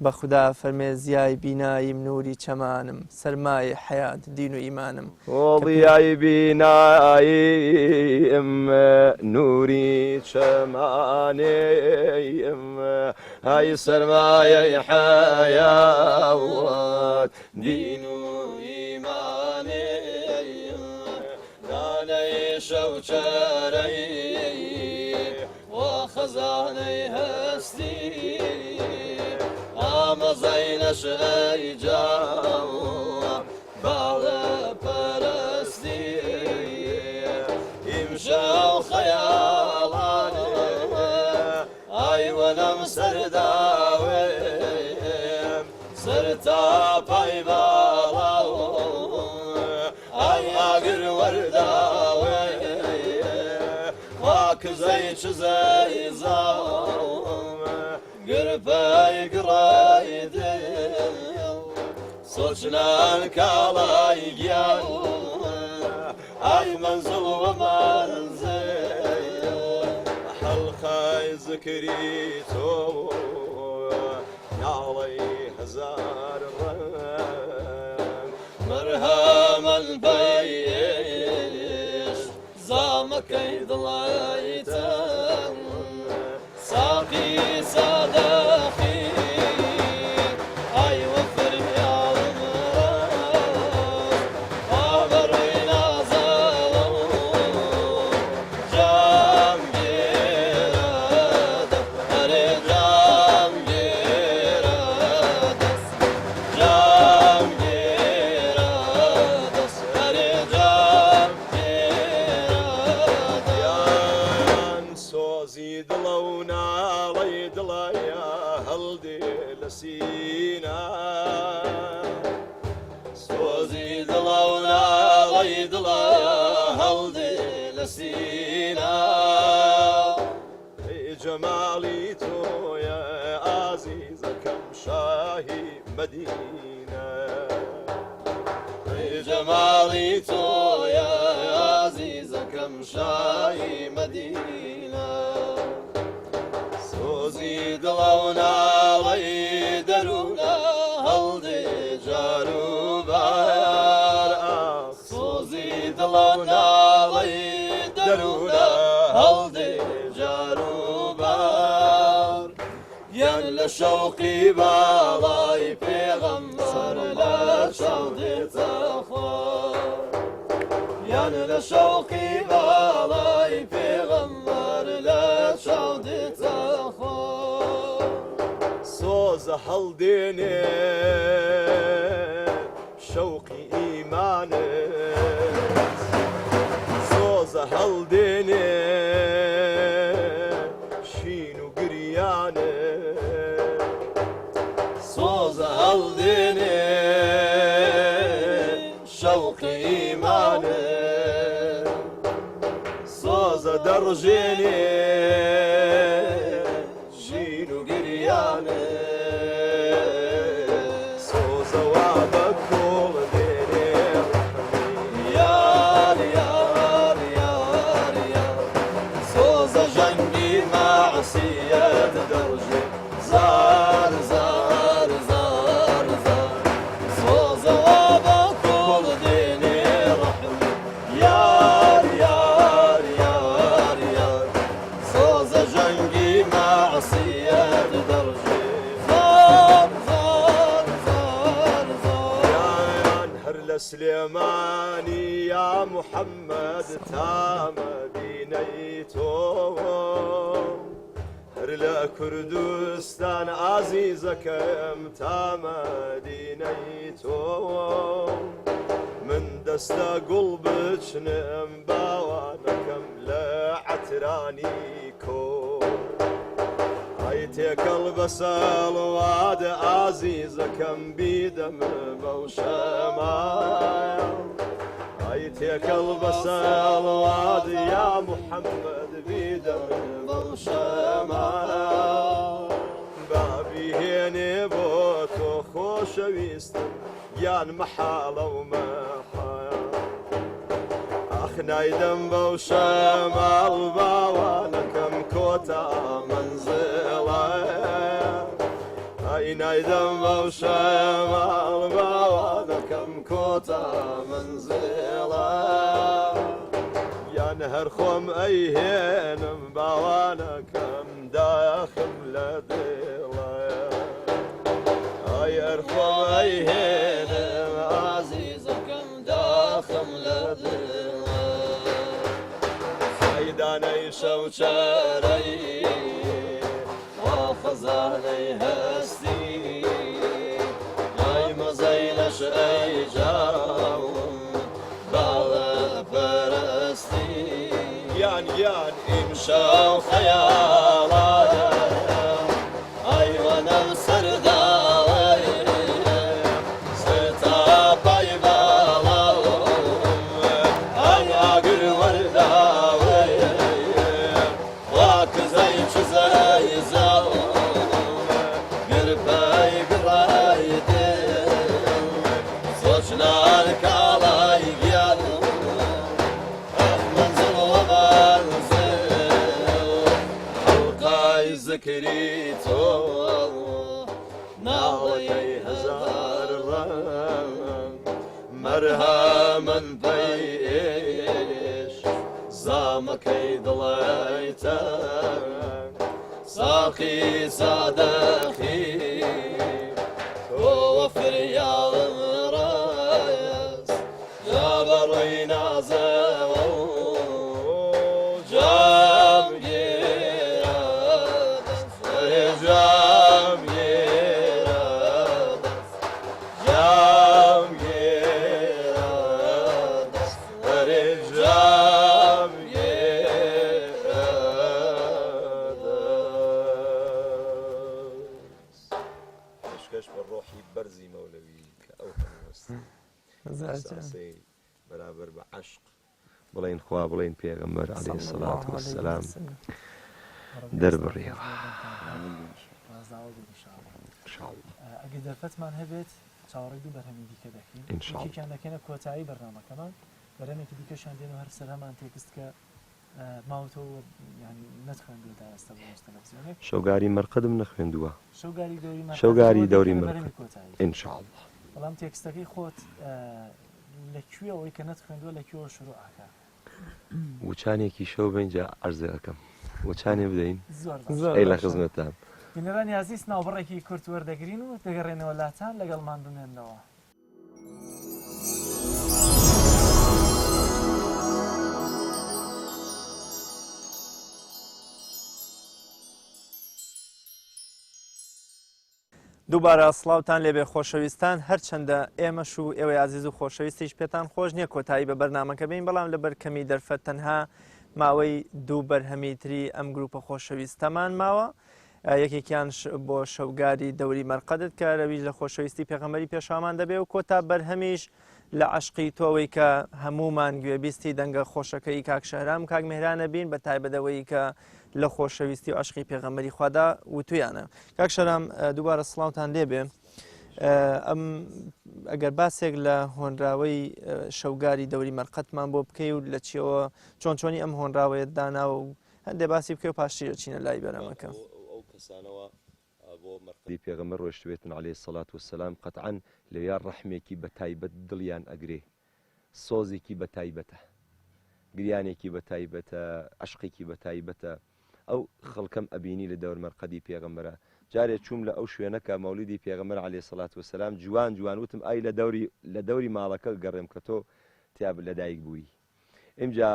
بە خوددا فەرمێ زیای بیناییم نوری چەمانم سەرمایە حەیات دین و ئیمانم وڵیای بیناییم نوری چەمانێیم های سەرمایەی حەیات دین و ئیمانێیم دانەی شەو چارەی وە خەزانەی هەستی ئامەزەی نەشەی جاوە باڵە پەرستی ئیمشەو خەیاڵانێ ئایوەنەم سەرداوێم سەر تا پای باڵاو ئای ئاگر وەرداوێ خواکزەی چزەی زاوە گرپەی گڕای دڵ سوچنان کاڵای گیان ئای منزڵ و منزل حەڵقای زکری تۆ ناڵەی هەزار ڕەنگ مەرهەمەن بەیش زامەکەی دڵایتەن ساقی سادەخی ئای وەفر یاڵم ئابەڕووی نازەڵم جام گێرە دەست هەرێ جام گێرە دەست جام گێرە دەست هەرێ جام گێرە یان سۆزی دڵە و ناڵەی دڵایە هەڵدێ لە سینە سۆزی دڵە و ناڵەی دڵایە هەڵدێ لە سینە ئەی جەماڵی تۆیە ئازیزەکەم شاهی مەدینە ئەی جەماڵی تۆیە ئازیزەکەم شاهی مەدینە سۆزی دڵە و ناڵەی دەروونە هەڵدێ جار و بار سۆزی دڵە و ناڵەی دەروونە هەڵدێ جار و بار یان لە شەوقی باڵای پێغەمبەر لە چاودێتە خوار یان لە شەوقی باڵای پێغەمبەر لە چاودێتە خوار سۆزە هەڵدێنێ شەوقی ئیمانت سۆزە هەڵدێنێ شین و گریانت سۆزە هەڵدێنێ شەوقی ئیمانت سۆزە دەڕژێنێ ژین و گریانت سۆزە وا بە کۆڵ دێنێ یار یار یار یار سۆزە ژەنگی مەعسیەت دەڕژێ زار زار زار زار سۆزە وا بە کۆڵ دێنێ ڕەحمی یار یار یار یار سۆزە ژەنگی مەعسیەت دەڕژێ زار زار زار زار یان هەر لە سلێمانی یا محەممەد تا مەدینەی تۆ هەر لە کوردستان ئازیزەکەم تا مەدینەی تۆ من دەستە گوڵ بچنم باوانەکەم لە عەترانی کۆ ئای تێکەڵ بە سەڵوات ئازیزەکەم بیدەم بەو شەمایە ئای تێکەڵ بە سەڵوات یا محەممەد بیدەم بەو شەمایە بابی هێنێ بۆ تۆ خۆشەویستم یان مەحاڵە و مەحایە ئاخ نایدەم بەو شەماڵ باوانەکەم کۆتا مەنزڵە ئای نایدەم بەو شەماڵ باوانەکەم کۆتا مەنزڵە یان هەر خۆم ئەیهێنم باوانەکەم داخم لە دڵە ئای هەر خۆم ئەیهێنم ئازیزەکەم داخم لە دڵە سەیدانەی شەو چارەی وا خەزانەی هەستی ئای مەزەی لەشەی جاوم باڵە پەرستی یان یان ئینشا و خەیاڵانە ئەیوەنە سەرداوەی سەرتا پای باڵاوم ئای ئاگر وەرداوەی وا کزەی چزەی زاوم گرپای گڕای دێ ذكري تو ناڵەکەی هەزار ڕەنگ مەرهەمە پێش زامەکەی دڵی تەنگ ساقی سادەخی تۆوە فریاڵم ڕاست جا بەڕووی نازەوە جام گێرە جام گێرە جام گێرە جام گێرە پێشکەش بە ڕۆحی بەرزی مەولەوی کە ئەو هەمووەستی بەرابەر بە عەشق بڵێن خوا بڵێن پێغەمبەر عەلەیهی سەڵات وەسەلام دەربڕێەوە ئەگەر دەرفەتمان هەبێت چاوەڕێی دوو بەرهەمی دیکە دەکەین ئینشاءڵڵا. یەکێکیان دەکەنە کۆتایی بەرنامەکەمان بەرهەمێکی دیکەشان دێن و هەر سەرهەمان تێکست کە ماوەتەوە ینی نەتخوێندوێتە ئێستا بۆ تەلەڤیزیۆنێک شەوگاری مەرقەدم نەخوێندووە شەوگاری دەوری مەرقەد بەرهەمی کۆتایی ئینشاءڵڵا. بەڵام تێکستەکەی خۆت لەکوێەوەی کە نەتخوێندووە لەکوێوە شروعاکە وچانێکی شەو بەینجا عەرزە ئەەکەم وچانێ بدەین زۆر ئەی لە خزمەتتان بینەران یازیست ناوبڕێکی کورت وەردەگرین و دەگەڕێنەوە لاتان لەگەڵمان بمێنەوە. دووبارە سڵاوتان لێبێ خۆشەویستان هەرچەندە ئێمەش و ئێوە عزیز و خۆشەویستیش پێتان خۆش نییە کۆتایی بە بەرنامەکە بین بەڵام لە بەرکەمی دەرفەت تەنها ماوەی دوو بەرهەمی تری ئەم گروپە خۆشەویستەمان ماوە یەکێکیان بۆ شەوگاری دەوری مەرقەدت کە رەویش لە خۆشەویستی پێغەمبەری پێشامان دەبێ و کۆتا بەرهەمیش لە عەشقی تۆوەی کە هەمومان گوێبیستی دەنگە خۆشەکەی کاک شەهرام کاک مهرانە بین بە تایبەتەوەی کە لە خۆشەویستی و عەشقی پێغەمبەری خوادا وتویانە. کاک شەهرام دووبارە سڵاوتان لێبێ. ئەم ئەگەر باسێک لە هۆنراوەی شەوگاری دەوری مەرقەدمان بۆ بکەی و لە چیەوە چۆن چۆنی ئەم هۆنراوەیە دانا و هەندێک باسی بکەی و پاشتیە چینە لای بەرەمەکە. ئەو کەسانەوە بۆ مەرقەدی پێغەمبەر ڕۆیشتوێتن عەلەیهی سەڵات وەسەلام قەتعەن لەوێ ڕەحمێکی بە تایبەت دڵیان ئەگرێ سۆزێکی بە تایبەتە گریانێکی بە تایبەتە عەشقێکی بە تایبەتە ئەو خەڵکەم ئەبینی لە دەور مەرقەدی پێغەمبەرە. جارێ چووم لە ئەو شوێنەکە مەولودی پێغەمبەر عەلەیهی سەڵات وەسەلام جوان جوان وتم ئای لە دەوری ماڵەکە گەڕێم کە تۆ تیا لەدایک بووی. ئینجا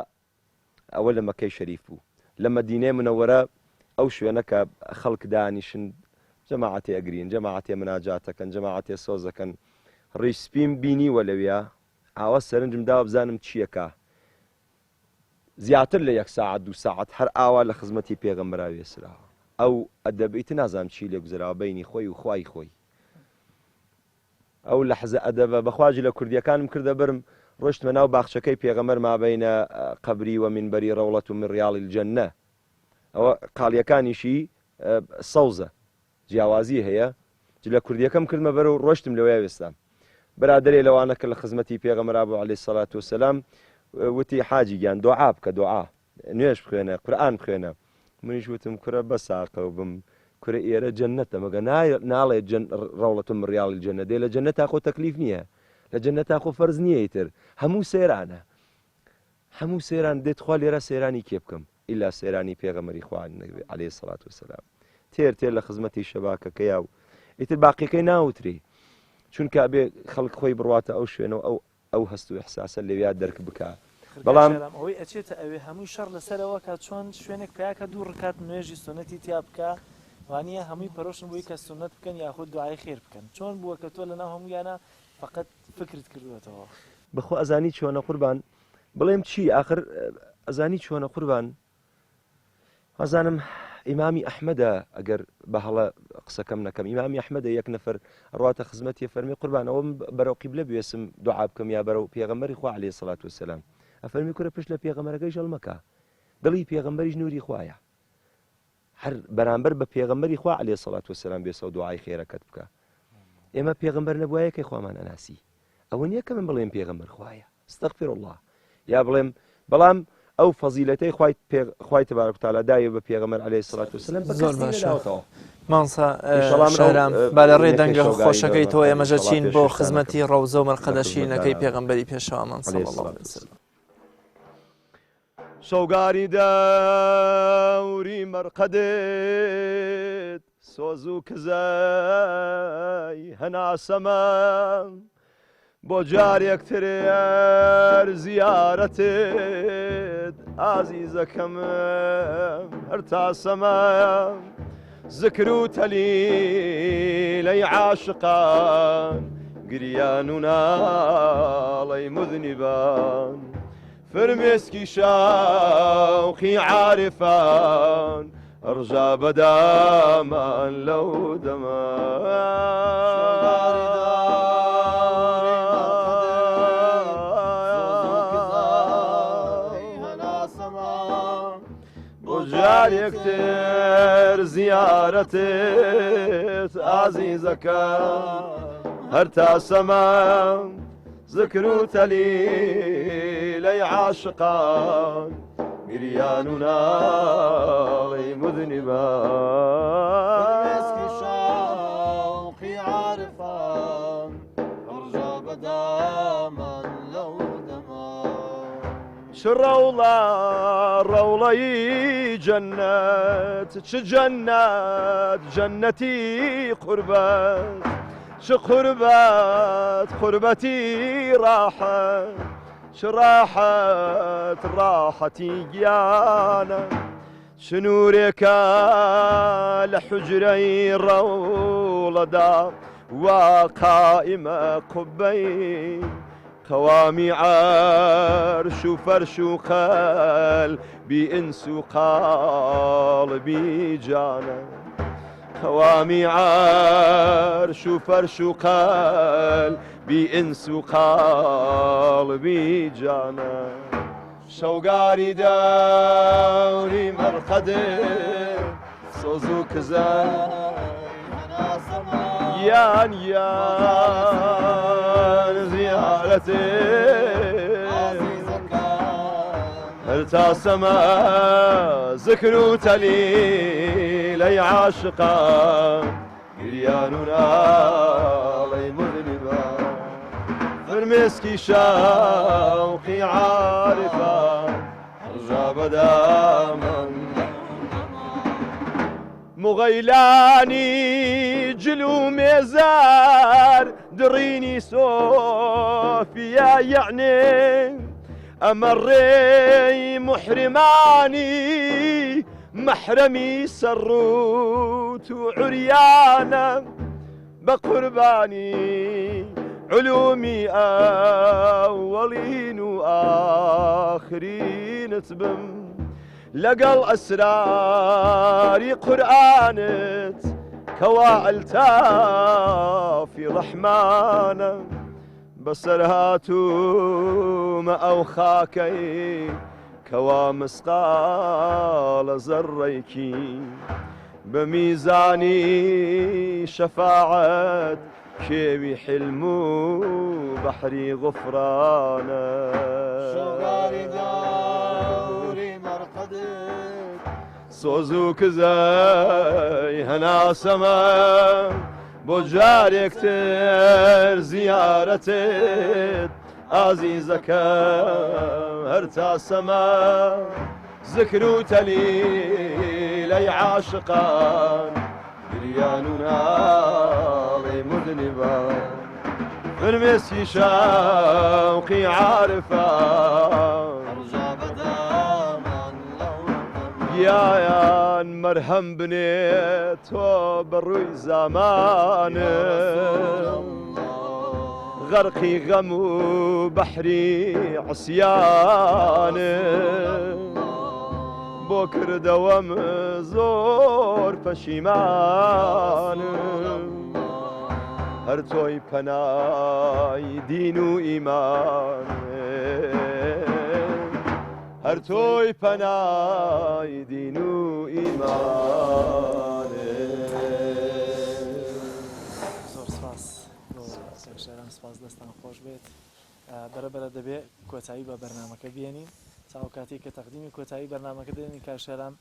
ئەوە لە مەکەی شەریف بوو. لە مەدینەی منەوەرە ئەو شوێنەکە خەڵک دانیشن جەماعەتێ ئەگرین جەماعەتێ مناجاتەکەن جەماعەتێ سۆزەکەن ڕیش سپیم بینیوە لەوێ ئاوە سەرنجم داوە بزانم چیەکە زیاتر لە 1 ساعت 2 ساعت هەر ئاوا لە خزمەتی پێغەمبەرا وێسراوە ئەو ئەدەبیت نازانم چی لێ گوزراوە بینی خۆی و خوای خۆی ئەو لەحزە ئەدەبە بەخواجی لە کوردیەکانم کردە برم ڕۆشتمە ناو باخچەکەی پێغەمبەر مابەینە قەبری و منبەری ڕەوڵەت و من ڕیاڵی الجەنە ئەوە قاڵیەکانیشی سەوزە جیاوازی هەیە لە کوردیەکەم کردمە بەرە و ڕۆشتم لەوەیە وێستام برادەرێ لەوانە کە لە خزمەتی پێغەمبەر بوو عەلەیهی سەڵات وەسەلام وتی حاجی گیان دوعا بکە دوعا نوێژ بخوێنە قورئان بخوێنە منیش وتم کورە بەساقە و بم کورە ئێرە جەنەتە مەگە ناڵێ ڕەوڵەت و من ڕیاڵی الجەنە دێ لە جەنەتا خۆ تەکلیف نییە لە جەنەتا خۆ فەرز نییە ئیتر هەموو سێرانە هەموو سێران دێت خوا لێرە سێرانی کێ بکەم ئیلا سێرانی پێغەمبەری خوا عەلەیهی سەڵات وەسەلام تێر لە خزمەتی شەباکەکەیە و ئیتر باقیەکەی ناوتری چونکە ئەبێ خەڵک خۆی بڕواتە ئەو شوێنەوە ئەو هەست و ئیحساسە لەوێ دەرک بکە بەڵام ئەوەی ئەچێتە ئەوێ هەمووی شەڕ لەسەرەوە کە چۆن شوێنێک پیاکە دوو ڕکات نوێژی سنەتی تیا بکە وانە هەمووی پەرۆشن بۆی کە سنەت بکەن یاخود دوعای خێر بکەن چۆن بووە کە تۆ لەناو هەموویانە فقط فکرت کردوێتەوە بەخۆ ئەزانی چۆنە قوربان بڵێم چی آخر ئەزانی چۆنە قوربان ئەزانم ئیمامی ئەحمەدە ئەگەر بە هەڵە قسەکەم نەکەم ئیمامی ئەحمەدە یەک نەفەر ڕاتە خزمەتی فەرمی قوربان ئەوە بەرەو قیبلە بوێسم دوعا بکەم یا بەرەو پێغەمبەری خوا عەلەیهی سەڵات وەسەلام ئەفەرمی کورە پشت لە پێغەمبەرەکەی ژەڵ مەکە دڵی پێغەمبەریش نووری خوایە هەر بەرامبەر بە پێغەمبەری خوا عەلەیهی سەڵات وەسەلام بێسە و دوعای خێرەکەت بکە ئێمە پێغەمبەر نەبووایەکەی خوامان ئەناسی ئەوە نییە کە من بڵێم پێغەمبەر خوایە استەغفر الله یا بڵێم بەڵام ئەو فەزیلەتەی خوای تبارەک و تەعالا دایە بە پێغەمبەر عەلەیهی سڵات وسەلام بە زۆر کەسی باشە. نەداوەتەوە. مانسا ئینشاڵڵا من شارام ئەو با لە ڕێ یەکێک دەنگە شەوگاری خۆشەکەی تۆ دەربەر ئێمەژە ئینشاڵڵا چین بۆ پێشێشتانەکەم. خزمەتی ڕەوزە و مەرقەدەشینەکەی خزمەتکارانە. پێغەمبەری پێشەوامان صلی عەلەیهی الله سڵات عليه وسلم. شەوگاری دەوری مەرقەدێت سۆز و کزای هەناسەمە بۆ جارێکتر زیارەتت ئازیزەکەم هەر تاسەمە ذکر و تەلیلەی عاشقان گریان و ناڵەی مذنبان فرمێسکی شاوقی عارفان ئەڕژا بەدامان لەو دەما بۆ جارێکتر زیارەتت ئازیزەکە هەر تاسەمە ذکر و تەلیلەی عاشقان گریان و ناڵەی مذنبان مسکی شوقی عارفان ئەڕژا بەدامان لەو دەما چ ڕەوڵە ڕەوڵەی جەنەت چ جەنەت جەنەتی قوربەت چ قوربەت قوربەتی ڕاحەت چ ڕاحەت ڕاحەتی گیانە چ نورێکە لە حوجرەی ڕەوڵەدا وا قائمە قوبەی قوامی عەرش و فەرش و قەلبی ئینس و قاڵبی جانە قوامی عەرش و فەرش و قەلبی ئینس و قاڵبی جانە شەوگاری دەوری مەرقەدێ سۆز و کزە یان زیارەتێ هەر تاسەمە ذکر و تەلیلەی عاشقان گریان و ناڵەی مذنبان فرمێسکی شاوقی عارفان ئەڕژا بەدامان مغەیلانی جل و مێزار دڕینی سۆفیا یعنێ ئەمە ڕێی محرمانی مەحرەمی سەڕوت و عوریانە بە قوربانی علومی ئەوەڵین و ئاخرینت بم لەگەڵ ئەسراری قورئانت کەوا ئەلتافی ڕەحمانە بەسەر هاتوومە ئەو خاکەی کەوا مسقالە زەڕێکی بە میزانی شەفاعەت کێوی حلم و بەحری غوفرانە شەوگاری دەوری مەرقەدێت سۆز و کزای هەناسەمە بۆ جارێکتر زیارەتت ئازیزەکە هەر تاسەمە ذکر و تەلیلەی عاشقان گریان و ناڵەی مذنبان فرمێسکی شاوقی عارفان ئەڕژا بەدامان لەو دەما گیایان مەرهەم بنێت تۆ بەڕووی زامانت غەرقی غەم و بەحری عسیانت بۆ کردەوەم زۆر پەشیمانم هەر تۆی پەنای دین و ئیمان هەر تۆی پەنای دین و ئیمان زۆر سپاس سپاس دەستان خۆش بێت بەرەبەرە دەبێت کۆتایی بە بەرنامەکە بێنین چاوکاتی کە تەقدیمی کۆتایی بەرنامەکە دێنین کاشێرام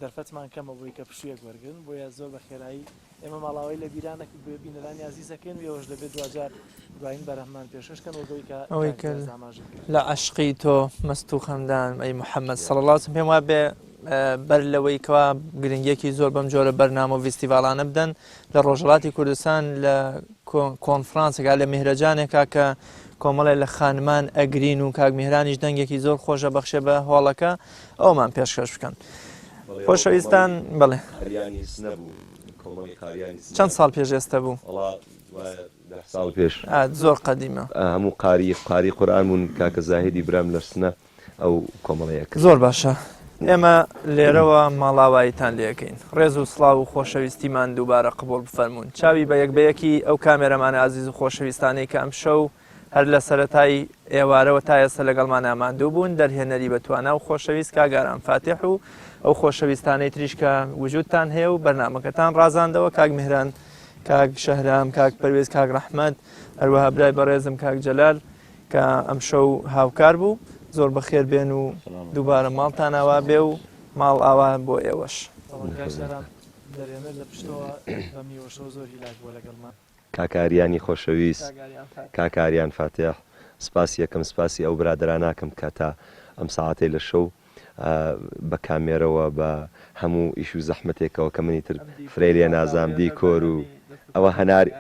دەرفەتمان کەمە بووی کە پشوویەک وەرگن بۆیە زۆر بە خێرایی ئێمە ماڵاوی لە بیرانە بینەرانی عزیزەکەن وێوەش دەبێت دوجار دوایین بەرەهمان پێشکەن ئەوەی کە لە عشقی تۆ مەست و خەندان ئەی محەممەد سەڵ الله پێم وا بێ بەر لەوەی کەوا گرنگیەکی زۆر بەم جۆرە بەرنامە و فیستیڤالانە بدەن لە ڕۆژهەڵاتی کوردستان لە کۆنفرانسێکا لە میهرەجانێکا کە کۆمەڵێ لە خانمان ئەگرین و کاک میهرانیش دەنگێکی زۆر خۆشە بەخشێ بە هۆڵەکە ئەومان پێشکەش بکەن. خۆشەویستان بڵێ چەند ساڵ پێش ئێستا بوو؟ ساڵ پێش زۆر قەدیمە هەموو قاری قورئان بوون کاکە زاهیدی برام لەرسنە ئەو کۆمەڵەیەک زۆر باشە. ئێمە لێرەوە ماڵاواییتان لێەکەین ڕێز و سڵاو و خۆشەویستیمان دووبارە قبول بفەرمونون چاوی بە یەکبەیەکی ئەو کامێرەمانە عزیز و خۆشەویستانەی کە ئەم شەو هەر لە سەرەتای ئێوارەوە تا ئێستا لەگەڵمان ئاماندوو بوون دەرهێنەری بەتوانە و خۆشەویست کاگاران فاتح و ئەو خۆشەویستانەی تریشکە وجودتان هەیە و بەرنامەکەتان ڕازاندەوە کاک میهران کاک شەهرام کاک پەروێز کاک ڕەحمەد هەروەها برای بەڕێزم کاک جەلال کە ئەم شەو هاوکار بوو زۆر بەخێر بێن و دووبارە ماڵتان ئاوا بێ و ماڵ ئاوا بۆ ئێوەش کاکاریانی خۆشەویست کاکاریان فاتح سپاسی یەکەم سپاسی ئەو برادراناکەم کە تا ئەم ساعتەی لە شەو بە کامێرەوە بە هەموو ئیش و زەحمەتێکەوە کە منی تر فرێلێ نازام دیکۆر و ئەوە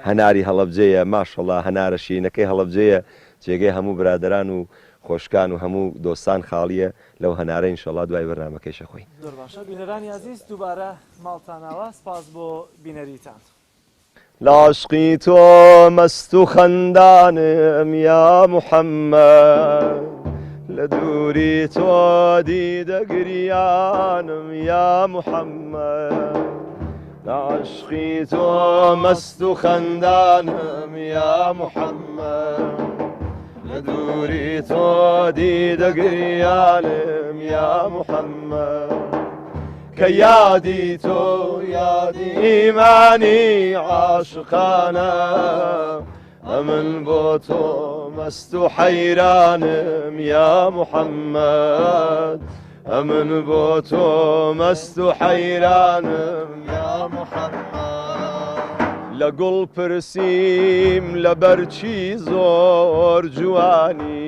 هەناری هەڵەبجەیە ماشەڵڵا هەنارە شینەکەی هەڵەبجەیە جێگەی هەموو برادران و خۆشکان و هەموو دۆستان خاڵیە لەو هەنارە ئینشەڵڵا دوای بەرنامەکەیشە خۆی زۆر باشە بینەرانی عزیز دووبارە ماڵتانەوە سپاس بۆ بینەریتان لعشقی تۆ مەست و خەندانم یا محەممەد لە دووری تۆ دیدەگریانم یا محەممەد لعشقی تۆ مەست و خەندانم یا محەممەد لە دووری تۆ دیدەگریانم یا محەممەد کە یادی تۆ یادی ئیمانی عاشقانە ئەمن بۆ تۆ مەست و حەیرانم یا محەممەد ئەمن بۆ تۆ مەست و حەیرانم یا محەممەد لە گوڵ پرسیم لە بەرچی زۆر جوانی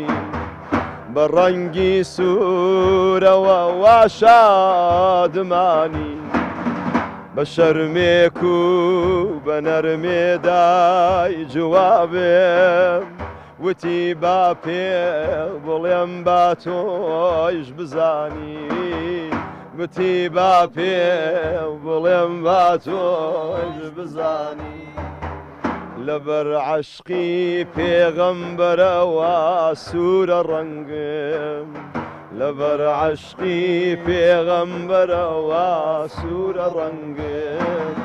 بە ڕەنگی سوورەوە وا شادمانی بە شەرمێک و بە نەرمێدای جوابێم وتی با پێ بڵێم با تۆیش بزانی وتی با پێ بڵێم با تۆیش بزانی لەبەر عەشقی پێغەمبەرەوە سوورە ڕەنگم لەبەر عەشقی پێغەمبەرەوە سوورە ڕەنگم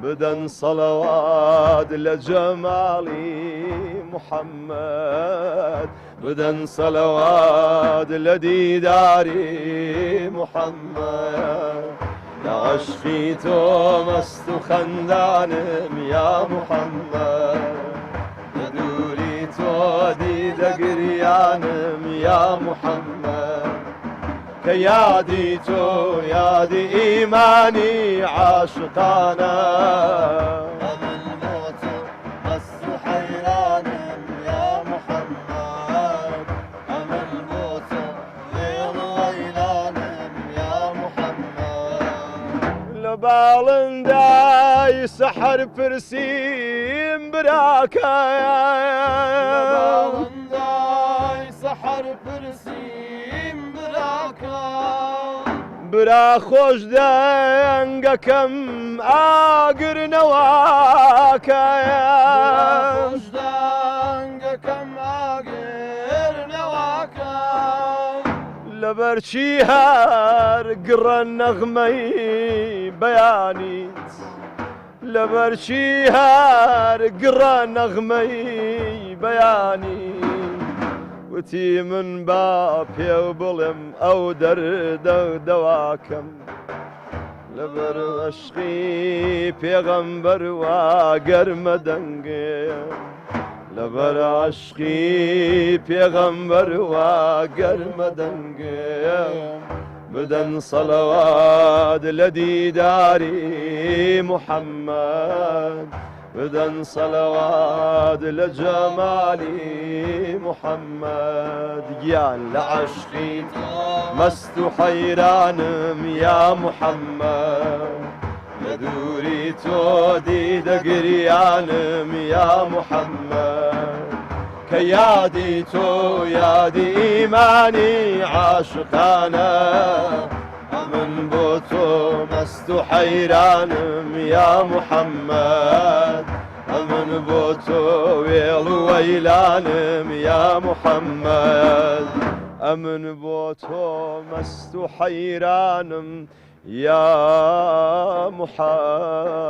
بدەن سەڵەوات لە جەماڵی محەممەد بدەن سەڵەوات لە دیداری محەممەد لە عەشقی تۆ مەست و خەندانم یا محەممەد لە دووری تۆ دیدەگریانم یا محەممەد کە یادی تۆ یادی ئیمانی عاشقانە ئەمن بۆ تۆ مەست و حەیرانم یا محەممەد ئەمن بۆ تۆ لێڵ و وەیلانم یا محەممەد لە باڵندای سەحەر پرسیم براکایە لە باڵندای سەحەر پرسیم برا خۆش دەنگەکەم ئاگرنەوەکایە خۆش دەنگەکەم ئاگرنەوەکە لەبەرچی هەر گڕە نەغمەی بەیانیت لەبەرچی هەر گڕە نەغمەی بەیانیت وتی من با پێ بڵێم ئەو دەردە دەواکەم لەبەر عەشقی پێغەمبەر وا گەرمە دەنگێ لەبەر عشقی پێغەمبەر وا گەرمە دەنگم بدەن سەڵەوات لە دیداری محەممەد بدەن سەڵەوات لە جەمالی محەممەد گیان لە عشقی مەست و حەیرانم یا محەممەد لە دووری تۆ دیدەگریانم یا محەممەد کە یادی تۆ یادی ئیمانی عاشقانە من بۆ تۆ مەست و حەیرانم یا محەممەد من بۆ تۆ وێڵ و وەیلانم یا محەممەد ئەمن بۆ تۆ مەست و حەیرانم یا محەممەد